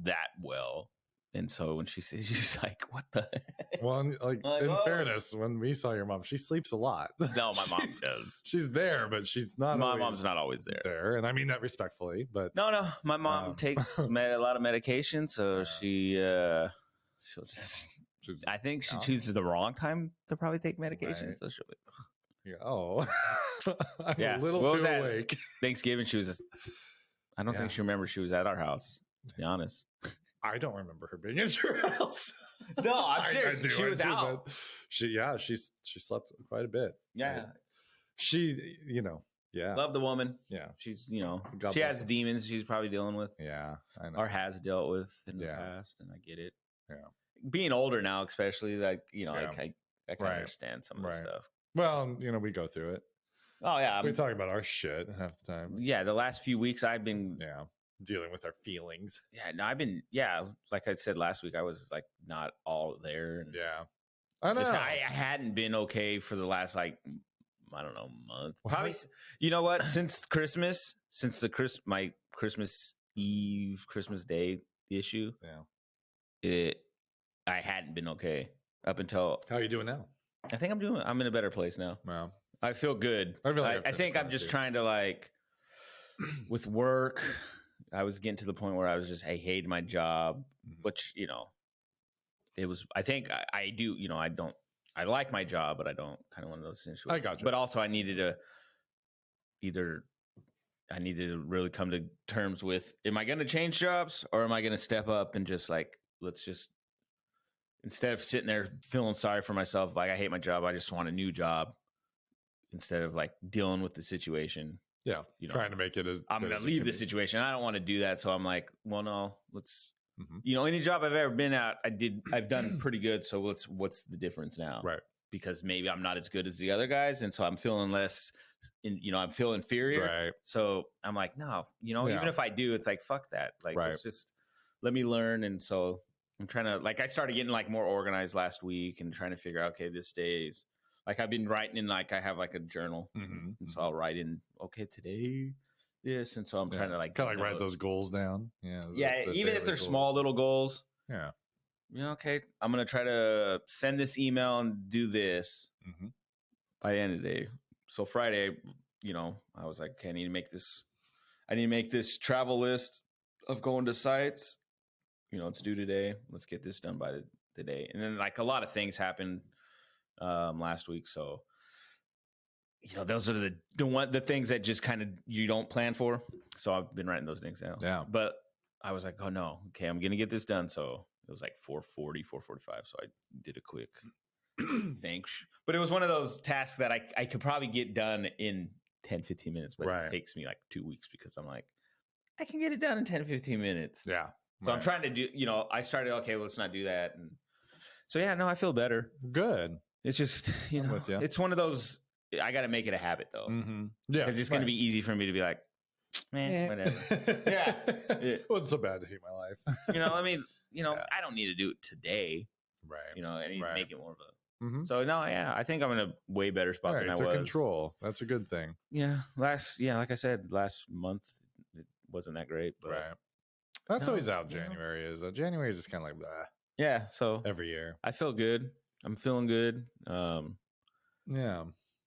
that well. And so when she says, she's like, what the heck? Well, like in fairness, when we saw your mom, she sleeps a lot. No, my mom does. She's there, but she's not. My mom's not always there. And I mean that respectfully, but no, my mom takes a lot of medication, so she'll just. I think she chooses the wrong time to probably take medication. So she'll be, I'm a little too awake. Thanksgiving, she was. I don't think she remembers she was at our house. To be honest. I don't remember her being at your house. No, I'm serious. She was out. She slept quite a bit. Yeah. Right? She, you know, love the woman. Yeah. She's, you know, she has demons she's probably dealing with. Yeah, I know. Or has dealt with in the past, and I get it. Yeah. Being older now, especially, like, you know, I can understand some of the stuff. Well, you know, we go through it. Oh, yeah. We talk about our shit half the time. Yeah, the last few weeks I've been... dealing with our feelings. Yeah, no, I've been, like I said last week, I was like not all there. And I know. I hadn't been okay for the last like, I don't know, month. Probably, you know what? Since my Christmas Eve, Christmas Day issue. I hadn't been okay up until. How are you doing now? I think I'm in a better place now. Wow. I feel good. I think I'm just trying to like, with work. I was getting to the point where I was just, I hated my job, which, you know, it was, I think I do, you know, I like my job, but I don't kind of one of those things. I got you. But also I needed to really come to terms with, am I going to change jobs or am I going to step up and just like, let's just, instead of sitting there feeling sorry for myself, like I hate my job, I just want a new job instead of like dealing with the situation. Yeah, you know, trying to make it as I'm going to leave the situation. I don't want to do that, so I'm like, well, no, let's. You know, any job I've ever been at, I've done pretty good. So what's the difference now? Right. Because maybe I'm not as good as the other guys, and so I'm feeling less. I feel inferior. Right. So I'm like, no, you know, even if I do, it's like fuck that. Like, let's just let me learn. And so I'm trying to I started getting like more organized last week and trying to figure out, okay, this day's. Like I've been writing in, like I have like a journal, and so I'll write in, okay, today this, and so I'm trying to like kind of like write those goals down. Yeah, even if they're small little goals. Yeah, you know, okay, I'm gonna try to send this email and do this by the end of the day. So Friday, you know, I was like, okay, I need to make this travel list of going to sites. You know, it's due today. Let's get this done by the day, and then like a lot of things happened. Last week, so you know those are the things that just kind of you don't plan for. So I've been writing those things down. Yeah, but I was like, oh no, okay, I'm gonna get this done. So it was like 4:40, 4:45. So I did a quick thing, but it was one of those tasks that I could probably get done in 10-15 minutes, but it takes me like 2 weeks because I'm like, I can get it done in 10-15 minutes. Yeah. So I'm trying to do. You know, I started. Okay, let's not do that. And so yeah, no, I feel better. Good. It's just, it's one of those, I got to make it a habit though. Mm-hmm. Yeah. Because it's going to be easy for me to be like, man, whatever. Yeah. It wasn't so bad to hate my life. I don't need to do it today. Right. I need to make it more of a. Mm-hmm. So I think I'm in a way better spot than I was. Control. That's a good thing. Yeah. Like I said, last month it wasn't that great. But that's always how January is. January is just kind of like blah. Yeah. So every year, I feel good. I'm feeling good. Yeah.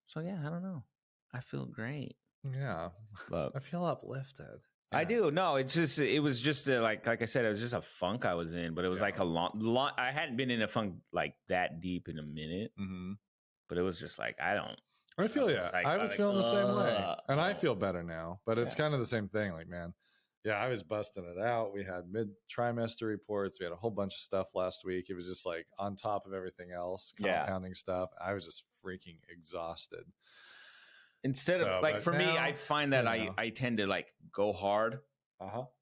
So I don't know. I feel great. Yeah. But I feel uplifted. Yeah. I do. No, it was just like I said, it was just a funk I was in, but it was like a long, I hadn't been in a funk like that deep in a minute, but it was just like, I feel, I was feeling the same way, and I feel better now, but it's kind of the same thing. Like, man, I was busting it out. We had mid-trimester reports. We had a whole bunch of stuff last week. It was just like on top of everything else, compounding stuff. I was just freaking exhausted. Instead of like, for me, I find that I tend to like go hard,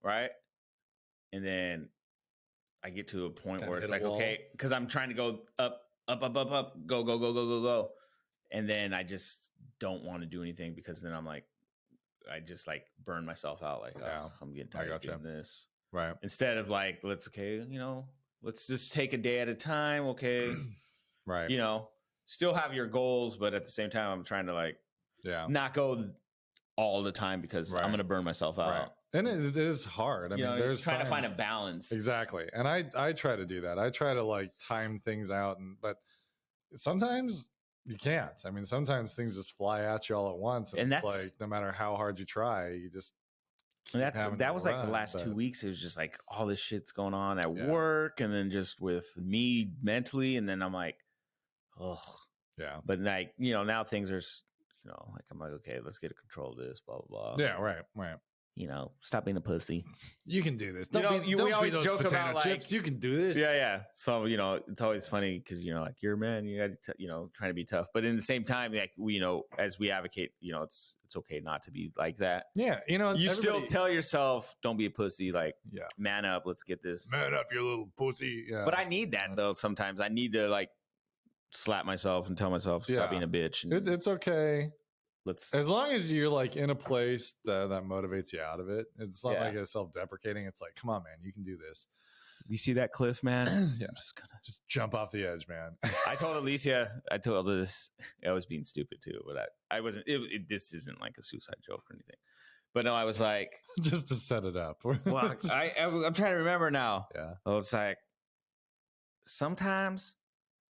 right? And then I get to a point where it's like, okay, because I'm trying to go up, go. And then I just don't want to do anything because then I'm like, I just like burn myself out. Like, I'm getting tired of doing this. Right. Instead of like, let's just take a day at a time. Okay. Right. Still have your goals, but at the same time, I'm trying to like, not go all the time because I'm going to burn myself out. Right. And it is hard. I mean, there's trying to find a balance. Exactly. And I try to do that. I try to like time things out, but sometimes you can't. I mean, sometimes things just fly at you all at once. And it's like, no matter how hard you try, you just. That was like the last 2 weeks. It was just like all this shit's going on at work, and then just with me mentally. And then I'm like, oh, yeah. But like, now things are, like I'm like, okay, let's get control of this, blah, blah, blah. Yeah, right. Stop being a pussy. You can do this. We always joke about like, chips. You can do this. Yeah. So, it's always funny because, like, you're a man, you got to, trying to be tough. But in the same time, like, we, as we advocate, it's okay not to be like that. Yeah. You still tell yourself, don't be a pussy. Like, man up. Let's get this. Man up, you little pussy. Yeah. But I need that, though, sometimes. I need to, like, slap myself and tell myself, stop being a bitch. And, it's okay. As long as you're like in a place that motivates you out of it. It's not like it's self-deprecating. It's like, come on, man, you can do this. You see that cliff, man? Yeah. I'm just gonna jump off the edge, man. I told Alicia, I was being stupid too, but I wasn't, this isn't like a suicide joke or anything. But no, I was like. Just to set it up. Well, I'm trying to remember now. Yeah. I was like, sometimes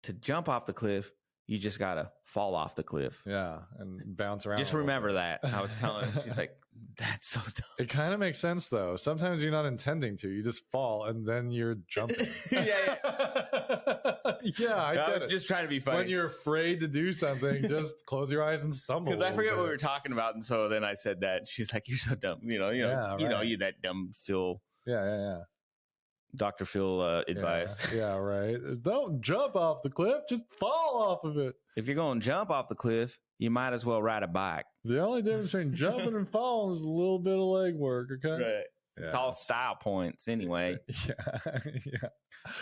to jump off the cliff, you just gotta fall off the cliff. Yeah, and bounce around. Just remember that. I was telling her, she's like, that's so dumb. It kind of makes sense though. Sometimes you're not intending to. You just fall and then you're jumping. Yeah. I was just trying to be funny. When you're afraid to do something, just close your eyes and stumble. Because I forget what we were talking about, and so then I said that. She's like, "You're so dumb." You that dumb Phil. Yeah. Dr. Phil advice. Yeah, right. Don't jump off the cliff. Just fall off of it. If you're going to jump off the cliff, you might as well ride a bike. The only difference between jumping and falling is a little bit of leg work, okay? Right. Yeah. It's all style points anyway. Yeah.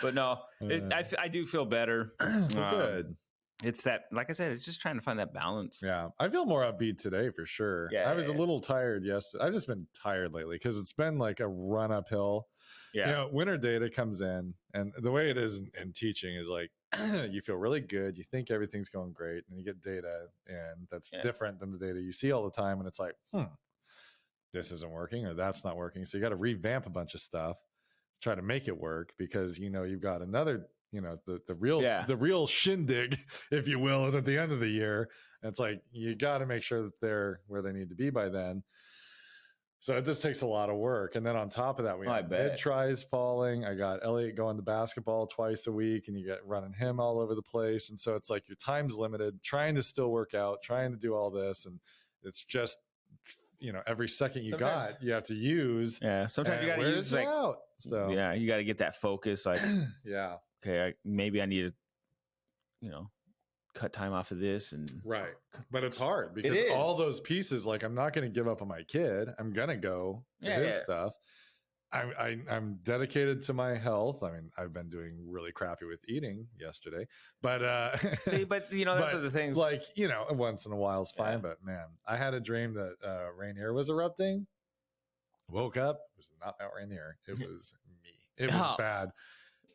But no, I do feel better. Good. It's that, like I said, it's just trying to find that balance. Yeah. I feel more upbeat today for sure. Yeah. I was a little tired yesterday. I've just been tired lately because it's been like a run uphill. Yeah. Winter data comes in, and the way it is in teaching is like you feel really good. You think everything's going great, and you get data, and that's different than the data you see all the time. And it's like, this isn't working or that's not working. So you got to revamp a bunch of stuff, try to make it work because, you've got another, the real shindig, if you will, is at the end of the year. And it's like, you got to make sure that they're where they need to be by then. So it just takes a lot of work. And then on top of that, we have mid-tries falling. I got Elliot going to basketball twice a week, and you get running him all over the place. And so it's like your time's limited, trying to still work out, trying to do all this. And it's just, every second you have to use. Yeah. Sometimes you got to use like, out. So yeah, you got to get that focus. Like, yeah. Okay, maybe I need to, cut time off of this. And right. But it's hard because all those pieces, like I'm not going to give up on my kid. I'm going to go to his stuff. I'm dedicated to my health. I mean, I've been doing really crappy with eating yesterday, but see, but you know, that's the things. Like, you know, once in a while is fine. But man, I had a dream that Rainier was erupting. Woke up, it was not about Rainier. It was me. It was bad.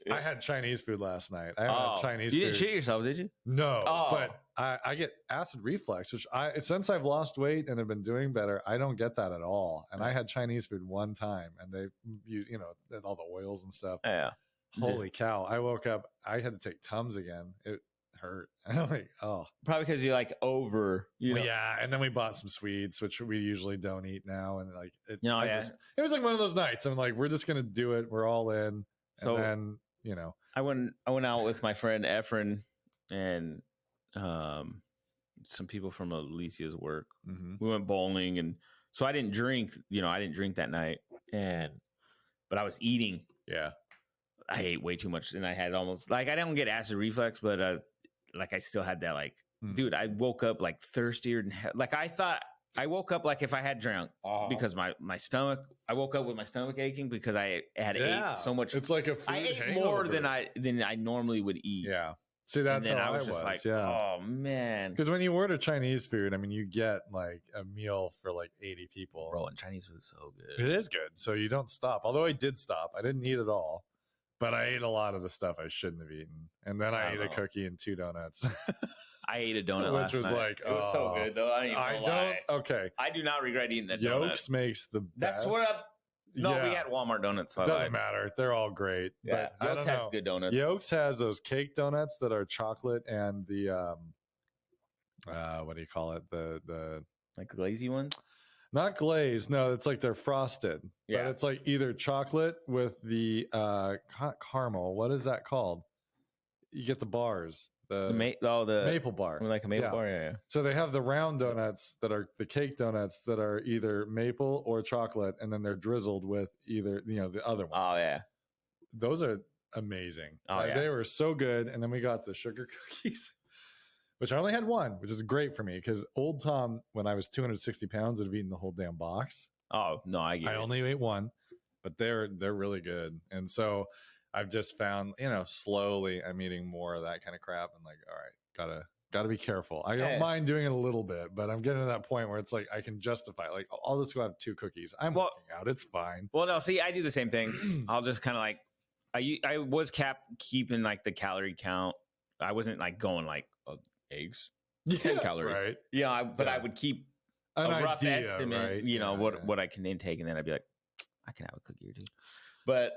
I had Chinese food last night. I haven't had Chinese food. You didn't shit yourself, did you? No, but I get acid reflux, which since I've lost weight and have been doing better, I don't get that at all. And I had Chinese food one time, and they use, you know, all the oils and stuff. Yeah. Holy cow! I woke up. I had to take Tums again. It hurt. I'm like, oh, probably because you like over. You know. Yeah, and then we bought some sweets, which we usually don't eat now, and like, it was like one of those nights. I'm like, we're just gonna do it. We're all in, and then. You know, I went out with my friend Efren and some people from Alicia's work. Mm-hmm. We went bowling, and so I didn't drink. You know, I didn't drink that night, but I was eating. Yeah, I ate way too much, and I had almost like I don't get acid reflux, but like I still had that. Like, dude, I woke up like thirstier than hell. Like I thought. I woke up like if I had drank because my stomach. I woke up with my stomach aching because I had ate so much. It's like a food I ate hangover. more than I normally would eat. Yeah. See, that's how I was just like, oh man. Because when you order Chinese food, I mean, you get like a meal for like 80 people. Bro, and Chinese food is so good. It is good. So you don't stop. Although I did stop. I didn't eat it all, but I ate a lot of the stuff I shouldn't have eaten. And then I ate a cookie and 2 donuts. I ate a donut last night. Which was like, it was so good though. I don't. Okay. I do not regret eating that donut. Yolks makes the best. That's what we had Walmart donuts. So doesn't matter. They're all great. Yeah, but Yolks has good donuts. Yolks has those cake donuts that are chocolate and the what do you call it? The like glazy ones. Not glazed. No, it's like they're frosted. Yeah, but it's like either chocolate with the caramel. What is that called? You get the bars. The maple bar, like a maple bar. Yeah. So they have the round donuts that are the cake donuts that are either maple or chocolate, and then they're drizzled with either the other one. Oh yeah, those are amazing. Oh yeah, they were so good. And then we got the sugar cookies, which I only had one, which is great for me because old Tom, when I was 260 pounds, would have eaten the whole damn box. Oh no, I only ate one, but they're really good, and so. I've just found, slowly I'm eating more of that kind of crap. I'm like, all right, gotta be careful. I don't mind doing it a little bit, but I'm getting to that point where it's like I can justify, like, I'll just go have 2 cookies. I'm working out. It's fine. Well, no, see, I do the same thing. I'll just kind of like, I was keeping like the calorie count. I wasn't like going like eggs, 10 calories. Right. Yeah, but I would keep a rough estimate, right? What I can intake, and then I'd be like, I can have a cookie or 2. But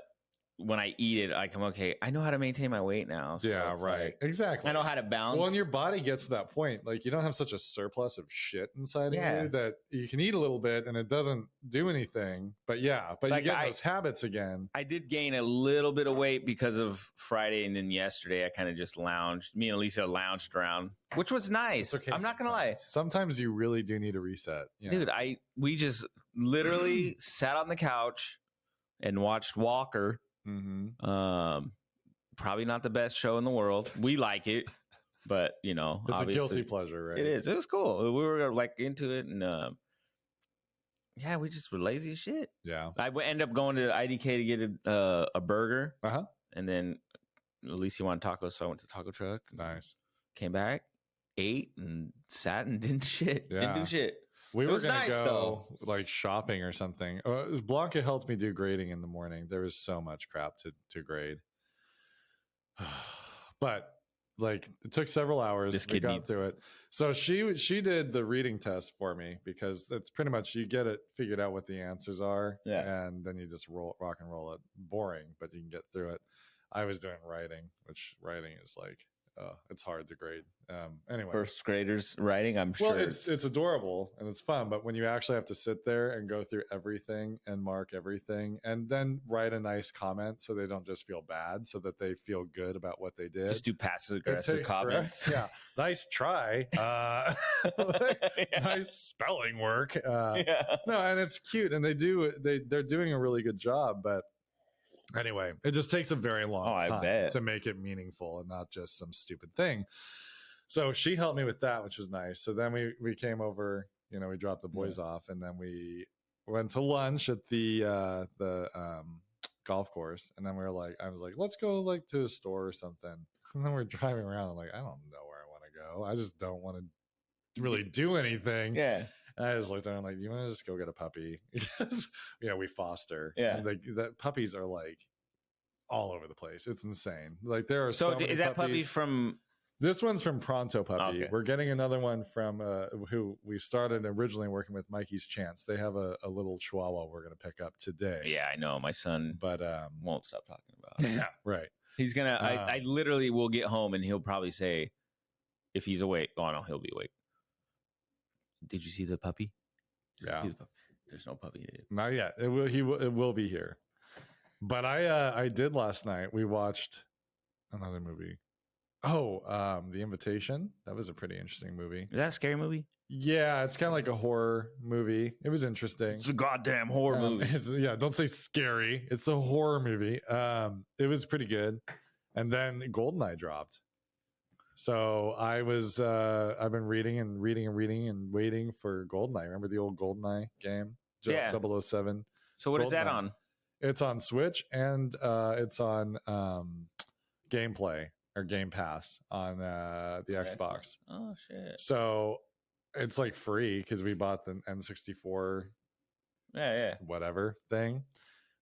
when I eat it, I'm okay. I know how to maintain my weight now. So yeah, right. Like, exactly. I know how to balance. Well, and your body gets to that point. Like, you don't have such a surplus of shit inside of you that you can eat a little bit and it doesn't do anything. But like you get those habits again. I did gain a little bit of weight because of Friday, and then yesterday I kind of just lounged. Me and Alicia lounged around, which was nice. Okay, I'm not going to lie. Sometimes you really do need a reset. Dude, we just literally sat on the couch and watched Walker. Mm-hmm. Probably not the best show in the world. We like it, but it's obviously, a guilty pleasure, right? It is. It was cool. We were like into it, and we just were lazy as shit. Yeah. I ended up going to IDK to get a burger, and then Alicia wanted tacos, so I went to Taco Truck. Nice. Came back, ate, and sat and didn't shit. Yeah. Didn't do shit. We were going to go like shopping or something. Blanca helped me do grading in the morning. There was so much crap to grade. But like it took several hours. We got through it. So she did the reading test for me because it's pretty much you get it figured out what the answers are. Yeah. And then you just rock and roll it. Boring, but you can get through it. I was doing writing, which writing is like it's hard to grade. Anyway, first graders writing, I'm sure. Well, it's adorable and it's fun, but when you actually have to sit there and go through everything and mark everything, and then write a nice comment so they don't just feel bad, so that they feel good about what they did. Just do passive aggressive comments. Yeah, nice try. Nice spelling work. No, and it's cute, and they're doing a really good job, but. Anyway, it just takes a very long time to make it meaningful and not just some stupid thing. So she helped me with that, which was nice. So then we came over, we dropped the boys off, and then we went to lunch at the golf course, and then I was like, let's go like to a store or something. And then we're driving around. I'm like, I don't know where I want to go. I just don't want to really do anything. Yeah. And I just looked at him like, you want to just go get a puppy? Because we foster. Yeah. And the puppies are like all over the place. It's insane. Like there are so is that puppies. Puppy from? This one's from Pronto Puppy. Okay. We're getting another one from who we started originally working with, Mikey's Chance. They have a little Chihuahua we're going to pick up today. Yeah, I know. My son but won't stop talking about it. Yeah, right. He's going to, I literally will get home and he'll probably say, if he's awake, oh no, he'll be awake. Did you see the puppy? Yeah. There's no puppy. Not yet. It will be here. But I did last night. We watched another movie. Oh, The Invitation. That was a pretty interesting movie. Is that a scary movie? Yeah, it's kind of like a horror movie. It was interesting. It's a goddamn horror movie. Don't say scary. It's a horror movie. It was pretty good. And then GoldenEye dropped. So I've been reading and waiting for GoldenEye. Remember the old GoldenEye game? Yeah. 007. So what GoldenEye. Is that on? It's on Switch and it's on Gameplay or Game Pass on the Xbox. Oh shit! So it's like free because we bought the N64. Yeah. Whatever thing.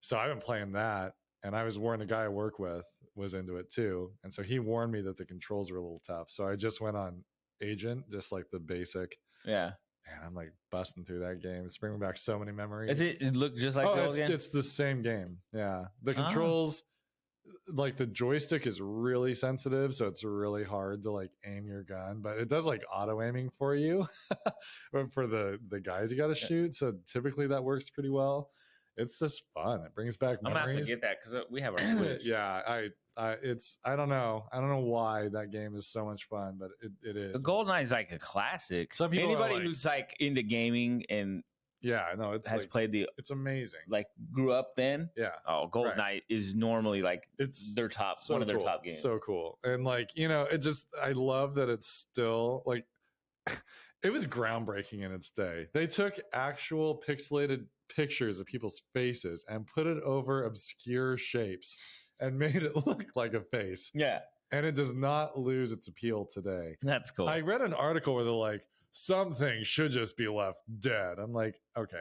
So I've been playing that, and I was warned. The guy I work with was into it too, and so he warned me that the controls were a little tough. So I just went on Agent, just like the basic. Yeah. And I'm like busting through that game. It's bringing back so many memories. Does it look just like the old game? It's the same game. Yeah. The controls, like the joystick is really sensitive, so it's really hard to like aim your gun, but it does like auto aiming for you for the guys you got to shoot. So typically that works pretty well. It's just fun. It brings back memories. I'm gonna have to get that because we have our Switch. Yeah, I don't know why that game is so much fun, but it is. The GoldenEye is like a classic. Some people Anybody who's like into gaming and has played it's amazing. Like grew up then. Yeah. Oh, GoldenEye is normally like it's their top one of their top games. So cool. And like, it just I love that it's still like it was groundbreaking in its day. They took actual pixelated pictures of people's faces and put it over obscure shapes and made it look like a face. Yeah. And it does not lose its appeal today. That's cool. I read an article where they're like, some things should just be left dead. I'm like, okay,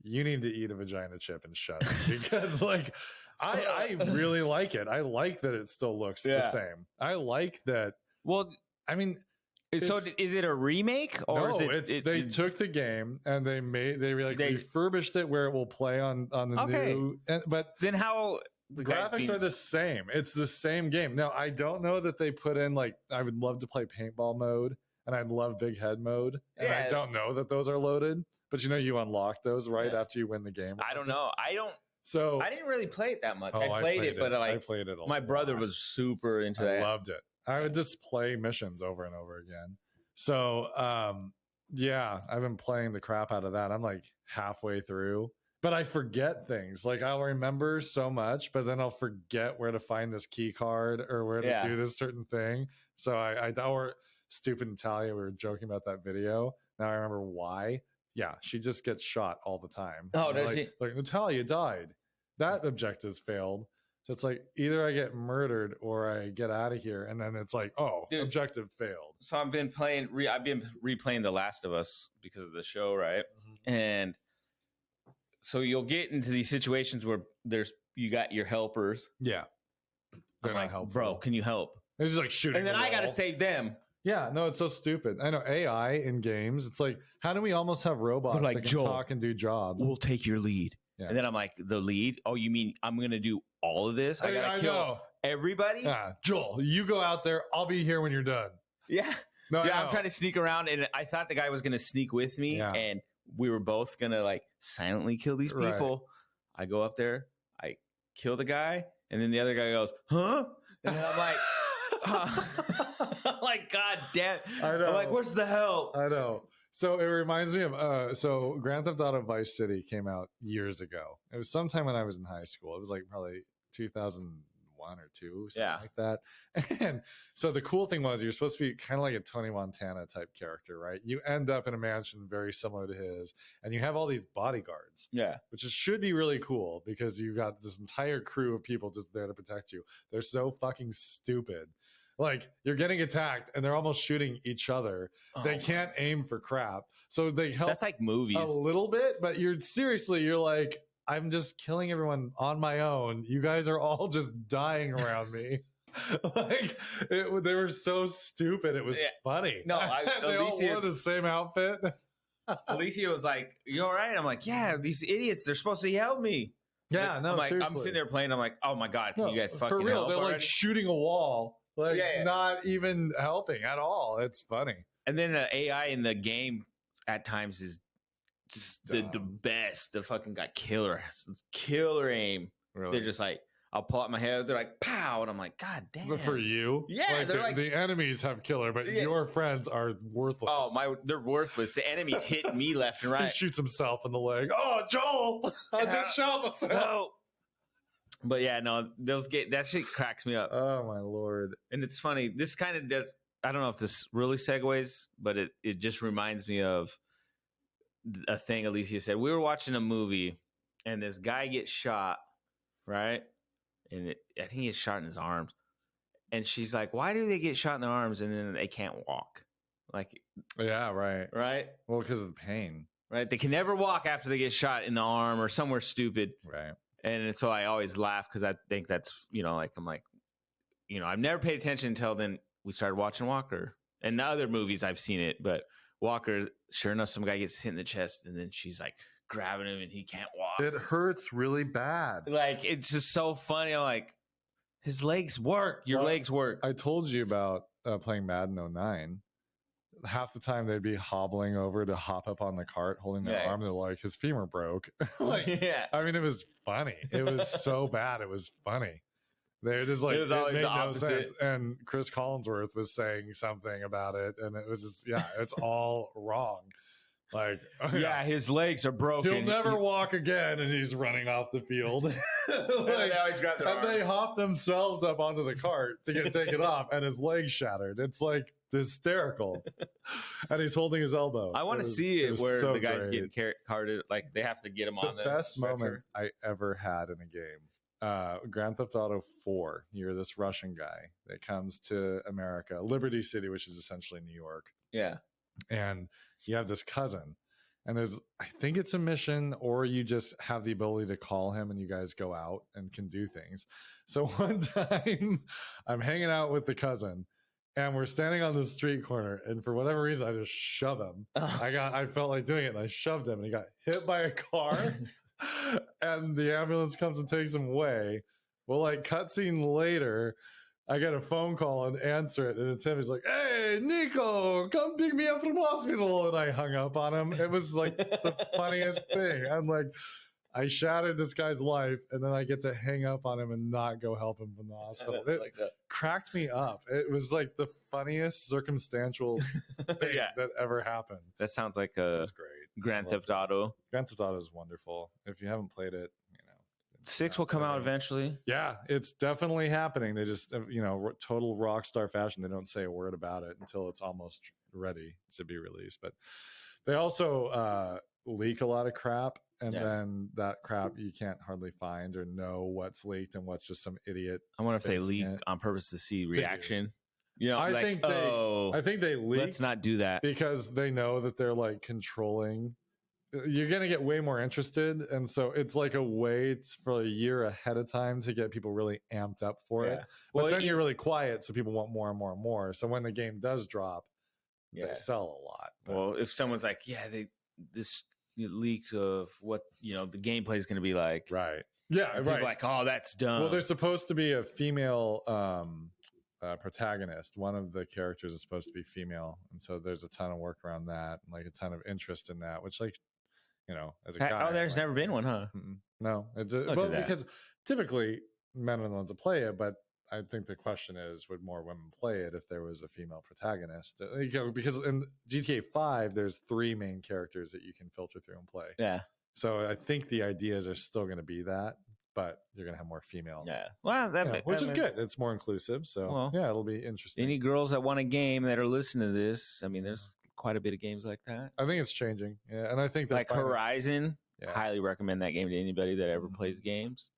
you need to eat a vagina chip and shut it. Because like, I really like it. I like that it still looks the same. I like that. Well, I mean, so is it a remake or no, is it? They took the game and they refurbished it where it will play on the new. But then how the graphics are the same? It's the same game. Now I don't know that they put in like I would love to play paintball mode and I'd love big head mode. And I don't know that those are loaded, but you unlock those right after you win the game. I don't know. So I didn't really play it that much. Oh, I played it, but I played it. My brother was super into that. I loved it. I would just play missions over and over again. So, I've been playing the crap out of that. I'm like halfway through, but I forget things. Like I'll remember so much, but then I'll forget where to find this key card or where to do this certain thing. So or stupid Natalia, we were joking about that video. Now I remember why. Yeah, she just gets shot all the time. Oh, does she? Like Natalia died. That objective's failed. So it's like either I get murdered or I get out of here, and then it's like, objective failed. So I've been replaying The Last of Us because of the show, right? Mm-hmm. And so you'll get into these situations where you got your helpers. Yeah, they're not helpful. Bro, can you help? They're just like shooting, and then I got to save them. Yeah, no, it's so stupid. I know AI in games. It's like, how do we almost have robots that can talk and do jobs? We'll take your lead. Yeah. And then I'm like, the lead? Oh, you mean I'm going to do all of this? I got to kill everybody? Yeah. Joel, you go out there. I'll be here when you're done. Yeah. No, yeah, I'm trying to sneak around, and I thought the guy was going to sneak with me, and we were both going to, like, silently kill these people. Right. I go up there. I kill the guy, and then the other guy goes, huh? And then I'm like... I'm like, God damn. I know. I'm like, where's the help? I know. So it reminds me of so Grand Theft Auto Vice City came out years ago. It was sometime when I was in high school. It was like probably 2001 1 or 2, something like that. And so the cool thing was you're supposed to be kind of like a Tony Montana type character, right? You end up in a mansion very similar to his, and you have all these bodyguards. Yeah. Which should be really cool because you've got this entire crew of people just there to protect you. They're so fucking stupid. Like, you're getting attacked and they're almost shooting each other. They can't aim for crap. So they help. That's like movies. A little bit, but you're like, I'm just killing everyone on my own. You guys are all just dying around me. Like, they were so stupid. It was funny. No, they all wore the same outfit. Alicia was like, "You all right?" I'm like, "Yeah, these idiots. They're supposed to help me." Yeah, no, I'm sitting there playing. I'm like, "Oh my god, can you guys fucking for real? help They're already?" like shooting a wall, like not even helping at all. It's funny. And then the AI in the game at times is just the best. The fucking got killer aim. Really? They're just like, I'll pull out my head. They're like, pow, and I'm like, God damn. But for you, they're like the enemies have killer, but your friends are worthless. Oh, they're worthless. The enemy's hitting me left and right. He shoots himself in the leg. Oh, Joel, I just shot myself. No. But yeah, no, that shit cracks me up. Oh my lord! And it's funny. This kind of does. I don't know if this really segues, but it just reminds me of a thing Alicia said. We were watching a movie, and this guy gets shot, right? And I think he gets shot in his arms. And she's like, "Why do they get shot in their arms and then they can't walk?" Like, yeah, right, right. Well, because of the pain, right? They can never walk after they get shot in the arm or somewhere stupid, right? And so I always laugh because I think that's I'm like, I've never paid attention until then. We started watching Walker, and the other movies I've seen it, but Walker, sure enough, some guy gets hit in the chest, and then she's like grabbing him, and he can't walk. It hurts really bad. Like, it's just so funny. I'm like, his legs work. Your legs work. I told you about playing Madden 09. Half the time they'd be hobbling over to hop up on the cart, holding their arm. They're like, his femur broke. Like, I mean, it was funny. It was so bad. It was funny. They're just like, it made no sense. And Chris Collinsworth was saying something about it, and it was just, it's all wrong. Like, his legs are broken. He'll never walk again, and he's running off the field. Like, they hop themselves up onto the cart to get taken off, and his legs shattered. It's like hysterical. And he's holding his elbow. I want to see it where the guy's getting carted. Like, they have to get him on the best moment I ever had in a game. Grand Theft Auto 4. You're this Russian guy that comes to America, Liberty City, which is essentially New York. Yeah. And you have this cousin, and I think it's a mission, or you just have the ability to call him and you guys go out and can do things. So one time I'm hanging out with the cousin, and we're standing on the street corner, and for whatever reason I just shove him. I felt like doing it, and I shoved him, and he got hit by a car. And the ambulance comes and takes him away. Well, like, cutscene later, I get a phone call and answer it, and it's him. He's like, "Hey, Nico, come pick me up from hospital." And I hung up on him. It was like the funniest thing. I'm like, I shattered this guy's life, and then I get to hang up on him and not go help him from the hospital. It cracked me up. It was like the funniest circumstantial thing that ever happened. That sounds like a great. Grand Theft Auto. Grand Theft Auto is wonderful. If you haven't played it, 6 will come out eventually. Yeah, it's definitely happening. They just, total rock star fashion. They don't say a word about it until it's almost ready to be released. But they also leak a lot of crap, and then that crap you can't hardly find or know what's leaked and what's just some idiot. I wonder if they leak on purpose to see reaction. I think they leak. Let's not do that, because they know that they're like controlling. You're going to get way more interested. And so it's like a way for a year ahead of time to get people really amped up for it. But then you're really quiet, so people want more and more and more. So when the game does drop, they sell a lot. Well, if someone's like, this leak of what, the gameplay is going to be like. Right. Yeah, right. Like, oh, that's dumb. Well, there's supposed to be a female protagonist. One of the characters is supposed to be female. And so there's a ton of work around that, and like a ton of interest in that, which, like, as a guy. Oh, there's never been one, huh? No. Because typically men are the ones that play it, but I think the question is, would more women play it if there was a female protagonist? Because in GTA 5, there's 3 main characters that you can filter through and play. Yeah. So I think the ideas are still going to be that. but you're gonna have more female. Yeah, well, which is good. It's more inclusive. So yeah, it'll be interesting. Any girls that want a game that are listening to this, I mean, there's quite a bit of games like that. I think it's changing. Yeah, and I think that like Horizon. Highly recommend that game to anybody that ever plays games.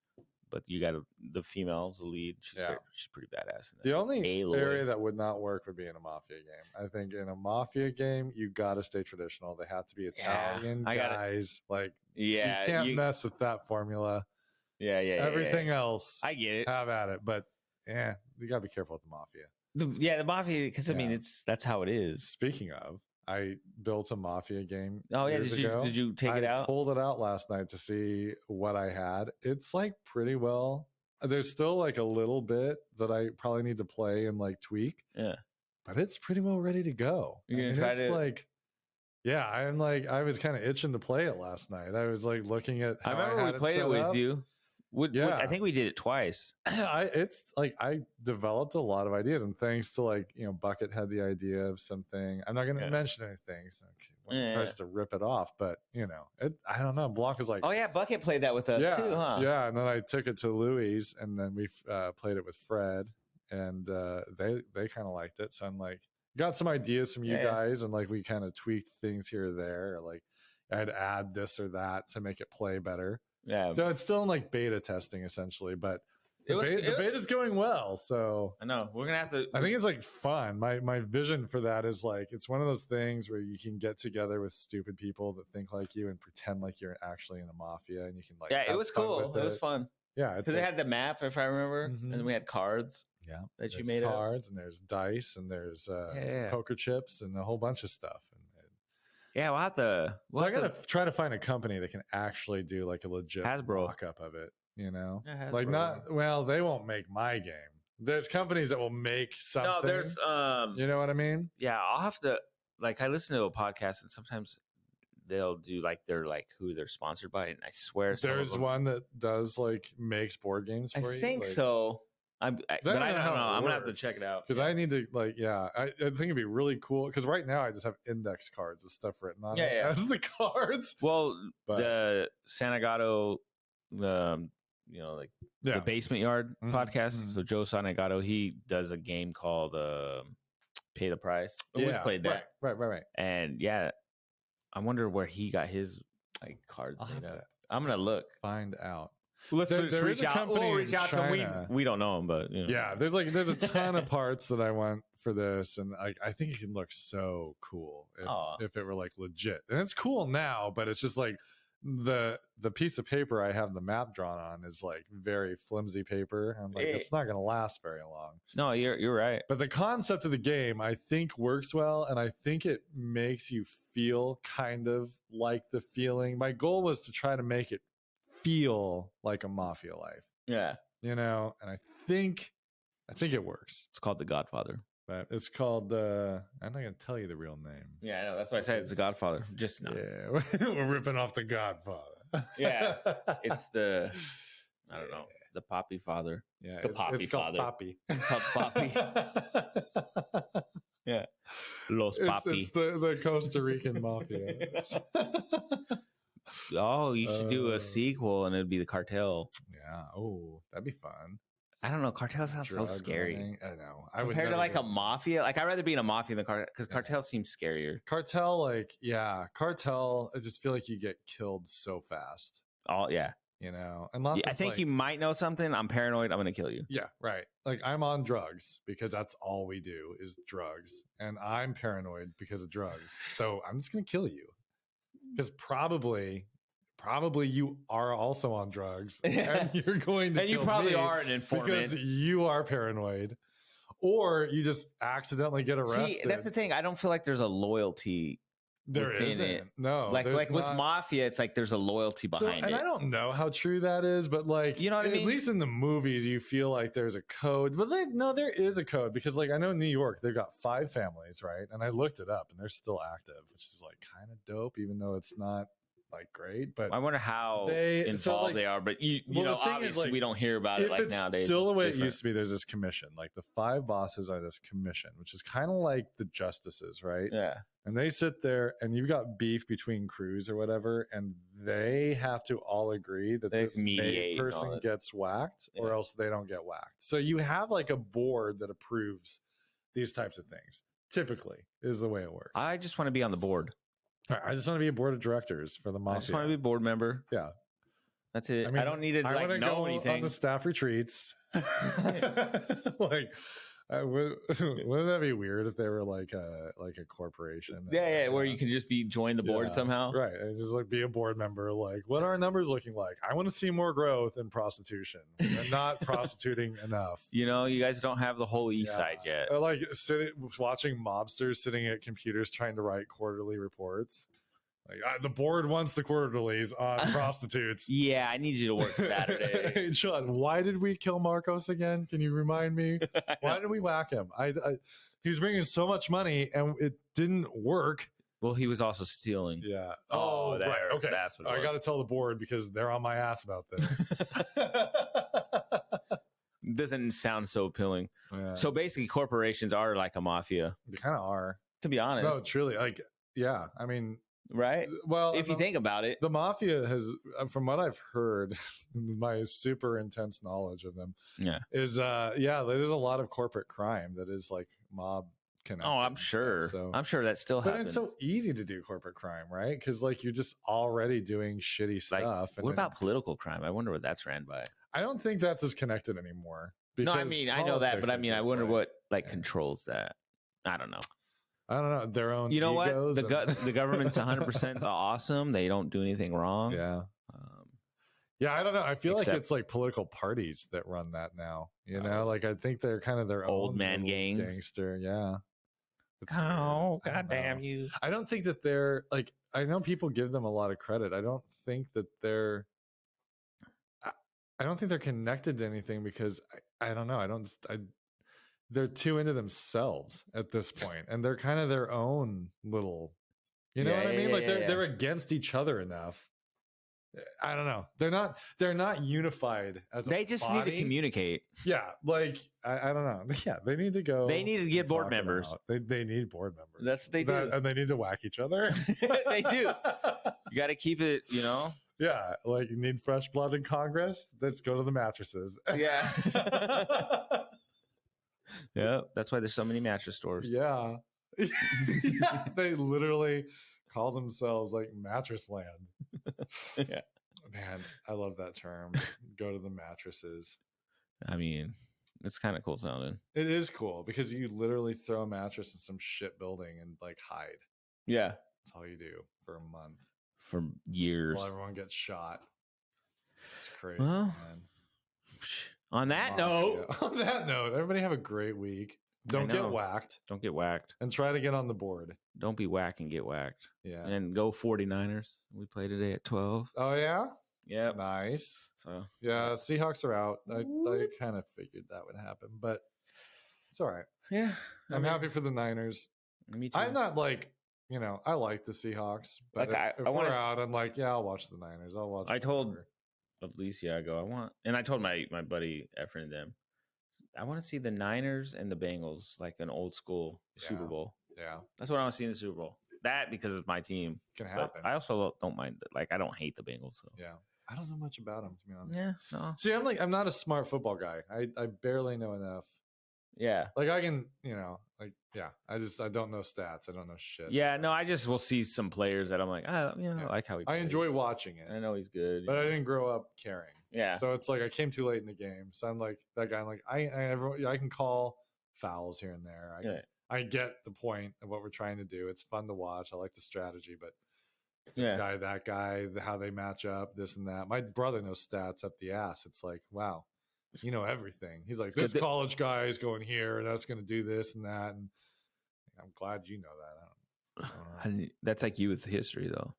But you got the female's the lead. She's pretty badass. The only area that would not work would be in a Mafia game. I think in a Mafia game, you got to stay traditional. They have to be Italian guys. Like, you can't mess with that formula. Everything else, I get it. Have at it. But you got to be careful with the Mafia. The Mafia, because I mean, that's how it is. Speaking of, I built a Mafia game. Oh yeah, did you take it out? I pulled it out last night to see what I had. It's like pretty well. There's still like a little bit that I probably need to play and like tweak. Yeah, but it's pretty well ready to go. You're gonna try to like. Yeah, I was kind of itching to play it last night. I was like looking at. I remember we played it with you. I think we did it twice. It's like I developed a lot of ideas, and thanks to Bucket had the idea of something. I'm not going to mention anything. So he tries to rip it off, but I don't know. Blanca's like, oh yeah, Bucket played that with us too, huh? Yeah, and then I took it to Louis, and then we played it with Fred, and they kind of liked it. So I'm like, got some ideas from you guys, and like we kind of tweaked things here or there, or like I'd add this or that to make it play better. Yeah. So it's still in like beta testing essentially, but the beta's going well. So I know we're gonna have to. I think it's like fun. My vision for that is like it's one of those things where you can get together with stupid people that think like you and pretend like you're actually in a mafia, and you can like it was cool. It was fun. Yeah, because they had the map, if I remember, and we had cards. Yeah, that you made cards, and there's dice, and there's poker chips, and a whole bunch of stuff. Yeah, we'll have to. I gotta try to find a company that can actually do like a legit mock-up of it. Like not they won't make my game. There's companies that will make something. No, there's you know what I mean? Yeah, I'll have to. Like, I listen to a podcast, and sometimes they'll do like who they're sponsored by, and I swear there's one that does like makes board games for you. I think so. I don't know. I'm gonna have to check it out because I need to I think it'd be really cool because right now I just have index cards with stuff written on it as the cards. Well, the Sanagato, the Basement Yard podcast. So Joe Sanagato, he does a game called Pay the Price. We've played that. Right. And I wonder where he got his like cards made up. I'm gonna find out. Let's reach out. We'll reach out to him. We don't know him, but there's a ton of parts that I want for this, and I think it can look so cool if it were like legit. And it's cool now, but it's just like the piece of paper I have the map drawn on is like very flimsy paper. I'm like, it's not gonna last very long. No, you're right. But the concept of the game I think works well, and I think it makes you feel kind of like the feeling. My goal was to try to make it feel like a mafia life. Yeah. And I think it works. It's called The Godfather. But it's called I'm not gonna tell you the real name. Yeah, I know. That's why I said it's The Godfather. Just not. Yeah, we're ripping off The Godfather. Yeah. It's the the Poppy Father. Yeah. The Poppy Father. Poppy. It's called Poppy. Yeah. Los Papi. It's the Costa Rican mafia. Oh, you should do a sequel, and it'd be The Cartel. Yeah. Oh, that'd be fun. I don't know. Cartel sounds so scary. I know. Compared to like a mafia, like I'd rather be in a mafia than Cartel because Cartel seems scarier. Cartel, Cartel. I just feel like you get killed so fast. Oh yeah. And lots. I think you might know something. I'm paranoid. I'm gonna kill you. Yeah, right. Like I'm on drugs because that's all we do is drugs, and I'm paranoid because of drugs. So I'm just gonna kill you. Because probably you are also on drugs, and you're going to. And you probably are an informant because you are paranoid, or you just accidentally get arrested. See, that's the thing. I don't feel like there's a loyalty. There isn't. It. No, like with mafia, it's like there's a loyalty behind it. And I don't know how true that is, but like you know what I mean. At least in the movies, you feel like there's a code. But there is a code because like I know in New York they've got 5 families, right? And I looked it up, and they're still active, which is like kind of dope, even though it's not like great, but I wonder how involved they are. But you know, obviously like, we don't hear about it like nowadays. Still the way it used to be. There's this commission. Like the 5 bosses are this commission, which is kind of like the justices, right? Yeah. And they sit there, and you've got beef between crews or whatever, and they have to all agree that this person gets whacked, or else they don't get whacked. So you have like a board that approves these types of things. Typically, is the way it works. I just want to be on the board. I just want to be a board of directors for the Mafia. I just want to be a board member. Yeah. That's it. I mean, I don't need to like know anything. On the staff retreats. Like, wouldn't that be weird if they were like a corporation? Yeah, where you can just join the board somehow, right? And just like be a board member. Like, what are our numbers looking like? I want to see more growth in prostitution. We're not prostituting enough. You know, you guys don't have the whole East Side yet. Or like watching mobsters sitting at computers trying to write quarterly reports. Like the board wants the quarterlies on prostitutes. Yeah, I need you to work Saturday. Hey, Sean, why did we kill Marcos again? Can you remind me? Why did we whack him? He was bringing so much money and it didn't work. Well, he was also stealing. Yeah. Oh, right. Okay. That's what I got to tell the board because they're on my ass about this. Doesn't sound so appealing. Yeah. So basically, corporations are like a mafia. They kind of are. To be honest. No, truly. Like, yeah. I mean... Right. Well, if you think about it, the mafia has, from what I've heard, my super intense knowledge of them, is there's a lot of corporate crime that is like mob connected. Oh, I'm sure. So, I'm sure that still happens. But it's so easy to do corporate crime, right? Because like you're just already doing shitty stuff. What about political crime? I wonder what that's ran by. I don't think that's as connected anymore. No, I mean I know that, but I mean I wonder what controls that. I don't know. I don't know, their own. You know what? The government's 100% awesome. They don't do anything wrong. Yeah. I don't know. I feel like it's like political parties that run that now. You know, like I think they're kind of their old man gangs. Gangster. Yeah. Oh, goddamn you! I don't think that they're like. I know people give them a lot of credit. I don't think that they're. I don't think they're connected to anything because I don't know. They're too into themselves at this point, and they're kind of their own little, you know what I mean? Like they're against each other enough. I don't know. They're not unified as a They just body. Need to communicate. Yeah, like I don't know. Yeah, they need to go. They need to get board members. They need board members. That's what they do, and they need to whack each other. They do. You got to keep it, you know. Yeah, like you need fresh blood in Congress. Let's go to the mattresses. Yeah. Yeah, that's why there's so many mattress stores. Yeah. They literally call themselves like Mattress Land. Yeah. Man, I love that term. Go to the mattresses. I mean, it's kind of cool sounding. It is cool because you literally throw a mattress in some shit building and like hide. Yeah. That's all you do for a month. For years. While everyone gets shot. It's crazy, well, man. On that note, everybody have a great week. Don't get whacked. Don't get whacked. And try to get on the board. Don't be whack and get whacked. Yeah. And go 49ers. We play today at 12. Oh, yeah? Yeah. Nice. So yeah, Seahawks are out. I kind of figured that would happen, but it's all right. Yeah. I'm happy for the Niners. Me too. I'm not like, you know, I like the Seahawks, but like if we're out, I'm like, yeah, I'll watch the Niners. I'll watch. I told Alicia, I told my buddy Efren and them, I want to see the Niners and the Bengals like an old school Super Bowl. Yeah, that's what I want to see in the Super Bowl. That because it's my team can happen. But I also don't mind. Like I don't hate the Bengals. So. Yeah, I don't know much about them to be honest. Yeah, no. See, I'm not a smart football guy. I barely know enough. Yeah, like I can, you know, like I don't know stats. I don't know shit. Yeah, no, I just will see some players that I'm like, I like how he plays. I enjoy watching it. I know he's good, but I didn't grow up caring. Yeah, so it's like I came too late in the game. So I'm like that guy. I'm like I can call fouls here and there. I get the point of what we're trying to do. It's fun to watch. I like the strategy, but this guy, that guy, how they match up, this and that. My brother knows stats up the ass. It's like, wow, you know everything. He's like, this college guy is going here, and that's going to do this and that. And I'm glad you know that. I don't know. That's like you with history, though.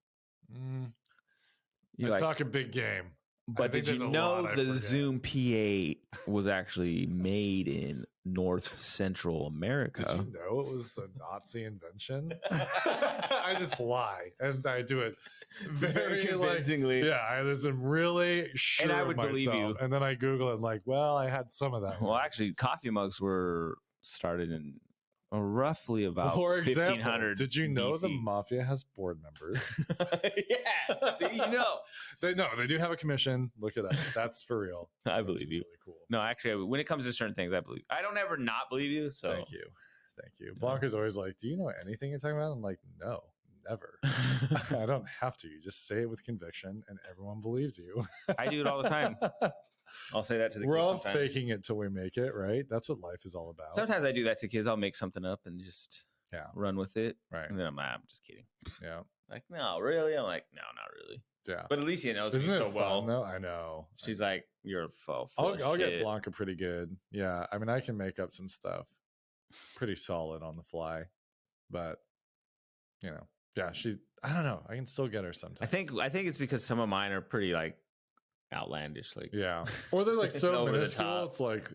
You're talking big game. But did you know the Zoom P8 was actually made in North Central America. Did you know it was a Nazi invention? I just lie, and I do it very convincingly. I'm really sure and I would of myself. believe you. And then I Google it, like, well, I had some of that. Well, actually, coffee mugs were started in roughly about 1500. Did you know BC. the mafia has board members? Yeah, see, they do have a commission. Look at that. That's for real. I believe you. Really cool. No, actually, when it comes to certain things, I believe. I don't ever not believe you. So thank you. Blanca's always like, "Do you know anything you're talking about?" I'm like, "No, never. I don't have to. You just say it with conviction, and everyone believes you." I do it all the time. I'll say that to the We're kids all sometimes. faking it till we make it, right? That's what life is all about. Sometimes I do that to kids. I'll make something up and just run with it. Right. And then I'm just kidding. Yeah. Like, no, really? I'm like, no, not really. Yeah. But Alicia knows me Isn't it so fun, well. though? I know. She's like, you're a full I'll get Blanca pretty good. Yeah. I mean, I can make up some stuff pretty solid on the fly. But, yeah, I don't know. I can still get her sometimes. I think it's because some of mine are pretty like outlandish, like or they're like so minuscule. It's like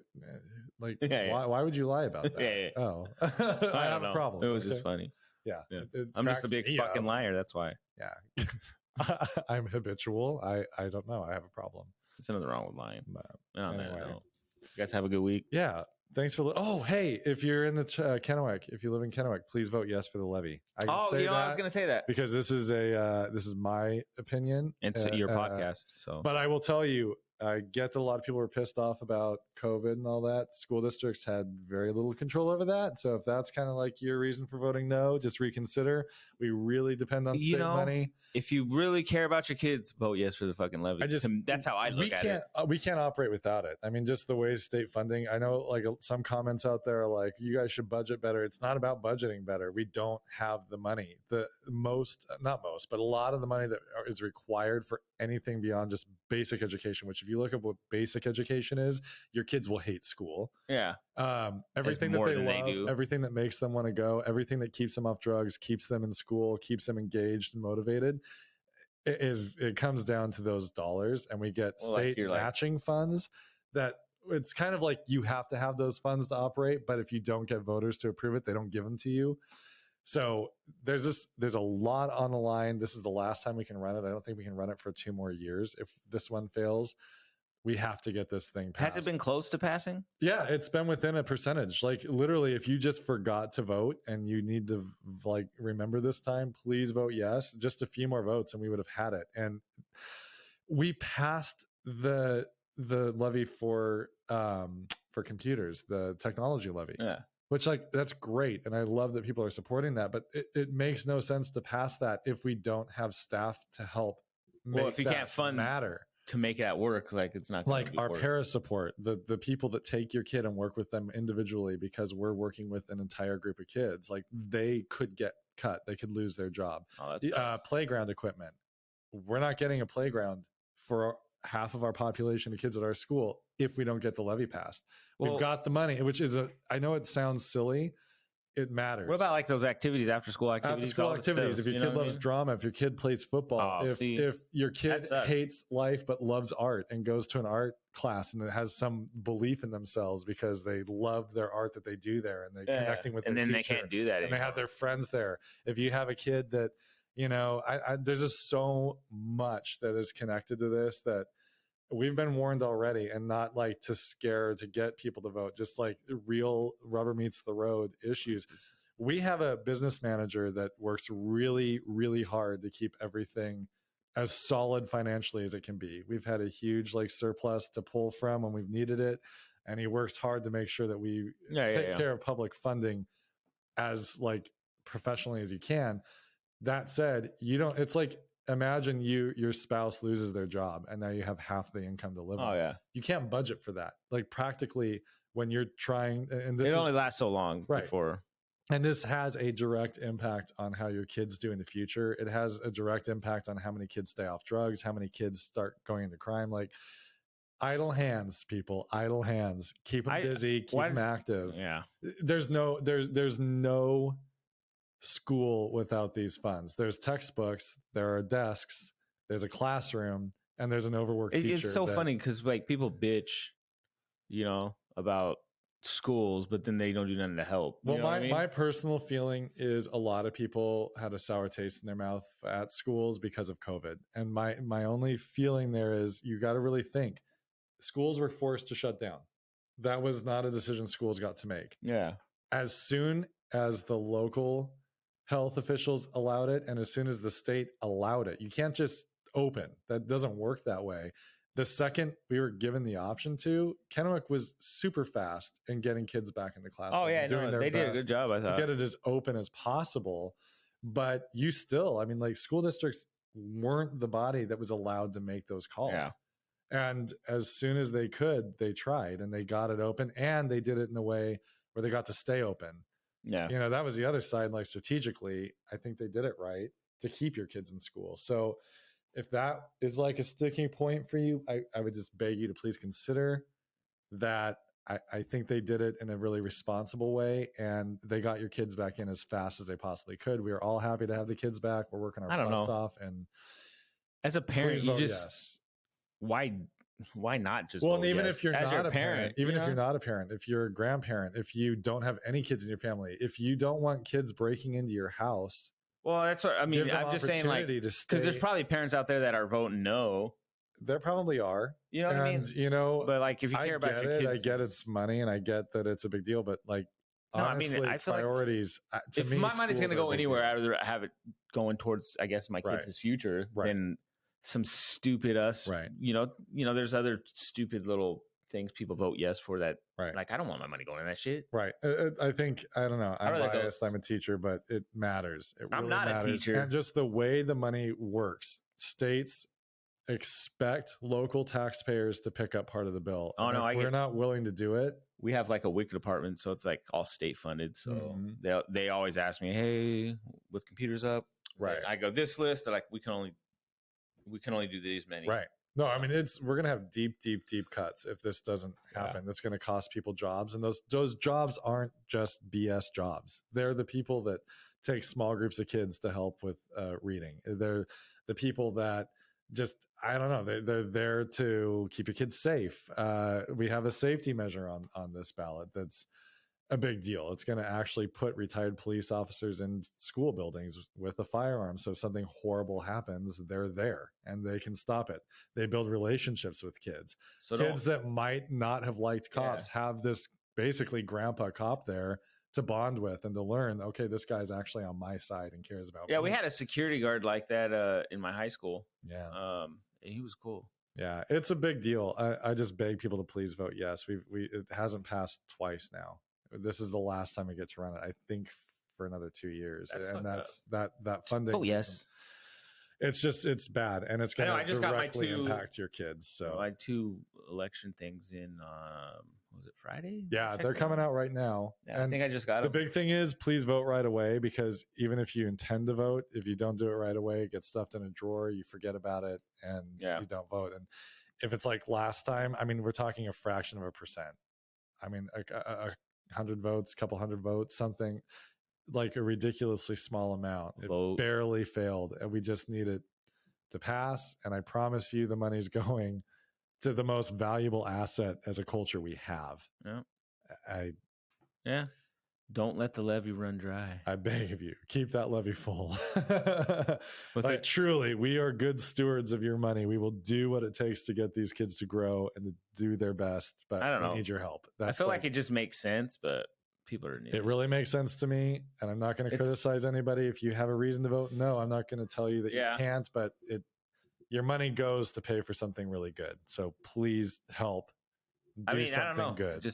why would you lie about that? Yeah. Oh, I have a problem. It was just funny. Yeah. I'm just a big fucking liar. That's why. Yeah. I'm habitual. I don't know. I have a problem. There's nothing wrong with lying. But anyway. You guys have a good week. Yeah. Thanks for. Oh, hey, if you're in the Kennewick, if you live in Kennewick, please vote yes for the levy. I was going to say that because this is my opinion. It's your podcast. So, but I will tell you, I get that a lot of people were pissed off about COVID and all that. School districts had very little control over that. So if that's kind of like your reason for voting no, just reconsider. We really depend on state money. If you really care about your kids, vote yes for the fucking levy. That's how I look at it. We can't operate without it. I mean, just the way state funding. I know like some comments out there are like, you guys should budget better. It's not about budgeting better. We don't have the money. But a lot of the money that is required for anything beyond just basic education, which if you look at what basic education is, your kids will hate school. Yeah. Everything that they love, everything that makes them want to go, everything that keeps them off drugs, keeps them in school, keeps them engaged and motivated. It comes down to those dollars, and we get state matching funds that it's kind of like you have to have those funds to operate, but if you don't get voters to approve it, they don't give them to you. So there's a lot on the line. This is the last time we can run it. I don't think we can run it for 2 more years. If this one fails, we have to get this thing passed. Has it been close to passing? Yeah, it's been within a percentage. Like literally, if you just forgot to vote and you need to like remember this time, please vote yes. Just a few more votes and we would have had it. And we passed the levy for computers, the technology levy. Yeah. Which that's great. And I love that people are supporting that, but it makes no sense to pass that if we don't have staff to help make if you can't fund matter. To make it work, like it's not like our para support, the people that take your kid and work with them individually because we're working with an entire group of kids, like they could get cut, they could lose their job. Playground equipment, we're not getting a playground for half of our population of kids at our school if we don't get the levy passed. We've got the money, which is I know it sounds silly. It matters. What about like those activities, after school activities? After school activities. If your kid loves drama, if your kid plays football, if your kid hates life but loves art and goes to an art class and has some belief in themselves because they love their art that they do there and they're connecting with their teacher, they can't do that and they have their friends there. If you have a kid that, there's just so much that is connected to this that we've been warned already, and not like to get people to vote, just like real rubber meets the road issues. We have a business manager that works really, really hard to keep everything as solid financially as it can be. We've had a huge surplus to pull from when we've needed it. And he works hard to make sure that we take care of public funding as professionally as you can. That said, it's like, imagine your spouse loses their job and now you have half the income to live on. Yeah. You can't budget for that. Practically when you're trying, and this only lasts so long before. And this has a direct impact on how your kids do in the future. It has a direct impact on how many kids stay off drugs, how many kids start going into crime. Idle hands, people, idle hands. Keep them busy, keep them active. Yeah. There's no school without these funds. There's textbooks, there are desks, there's a classroom, and there's an overworked teacher. It's so funny because people bitch, about schools, but then they don't do nothing to help. Well, my personal feeling is a lot of people had a sour taste in their mouth at schools because of COVID. And my only feeling there is you got to really think. Schools were forced to shut down. That was not a decision schools got to make. Yeah. As soon as the local health officials allowed it, and as soon as the state allowed it, you can't just open. That doesn't work that way. The second we were given the option to, Kennewick was super fast in getting kids back in the classroom. Oh yeah, they did a good job. I thought to get it as open as possible, but you still, I mean, like school districts weren't the body that was allowed to make those calls. Yeah. And as soon as they could, they tried and they got it open, and they did it in a way where they got to stay open. Yeah, you know, that was the other side. Like strategically, I think they did it right to keep your kids in school. So if that is like a sticking point for you, I would just beg you to please consider that. I think they did it in a really responsible way, and they got your kids back in as fast as they possibly could. We are all happy to have the kids back. We're working our butts off. And as a parent, you just yes. Why not just well, and even if you're not a parent, even if you're not a parent, if you're a grandparent, if you don't have any kids in your family, if you don't want kids breaking into your house. Well, that's what I mean. I'm just saying, like, because there's probably parents out there that are voting no. There probably are. You know what I mean? You know, but like if you care about your kids, I get it's money, and I get that it's a big deal. But like, honestly, I mean, I feel priorities. Like if me, my money's going to go anywhere, I'd rather have it going towards, I guess, my kids' future than some stupid us. Right. You know, there's other stupid little things people vote yes for that. Right. Like, I don't want my money going in that shit. Right. I think, I don't know. I'm biased. I'm a teacher, but it matters. It really matters. A teacher. And just the way the money works, states expect local taxpayers to pick up part of the bill. Oh, no, we're not willing to do it. We have like a WIC department, so it's like all state funded. So they always ask me, hey, with computers up. Right. I go, this list. They're like, we can only do these many. Right. No, I mean, we're going to have deep cuts if this doesn't happen. That's going to cost people jobs. And those jobs aren't just BS jobs. They're the people that take small groups of kids to help with reading. They're the people that just, I don't know, they're there to keep your kids safe. We have a safety measure on this ballot that's a big deal. It's going to actually put retired police officers in school buildings with a firearm. So if something horrible happens, they're there and they can stop it. They build relationships with kids. So kids that might not have liked cops have this basically grandpa cop there to bond with and to learn, okay, this guy's actually on my side and cares about me. Yeah, we had a security guard like that in my high school. Yeah. He was cool. Yeah, it's a big deal. I just beg people to please vote yes. It hasn't passed twice now. This is the last time it gets around it, I think, for another 2 years. That's that funding. Oh, yes. It's bad, and it's going to directly impact your kids. So I had 2 election things in, was it Friday? Yeah, they're coming out right now. Yeah, and I think I just got them. The big thing is please vote right away, because even if you intend to vote, if you don't do it right away, it gets stuffed in a drawer, you forget about it, and you don't vote. And if it's like last time, I mean, we're talking a fraction of a percent. I mean, a 100 votes, couple hundred votes, something like a ridiculously small amount. It barely failed, and we just need it to pass. And I promise you, the money's going to the most valuable asset as a culture we have. Yeah. Don't let the levee run dry. I beg of you, keep that levee full. Truly, we are good stewards of your money. We will do what it takes to get these kids to grow and to do their best, but I don't know. We need your help. I feel like it just makes sense, but people are needed. It really makes sense to me, and I'm not going to criticize anybody. If you have a reason to vote, no, I'm not going to tell you that you can't, but your money goes to pay for something really good. So please help do something good.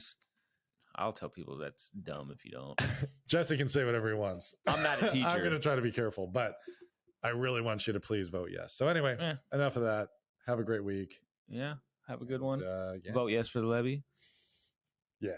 I'll tell people that's dumb if you don't. Jesse can say whatever he wants. I'm not a teacher. I'm going to try to be careful, but I really want you to please vote yes. So anyway, enough of that. Have a great week. Yeah. Have a good one. Vote yes for the levee. Yeah.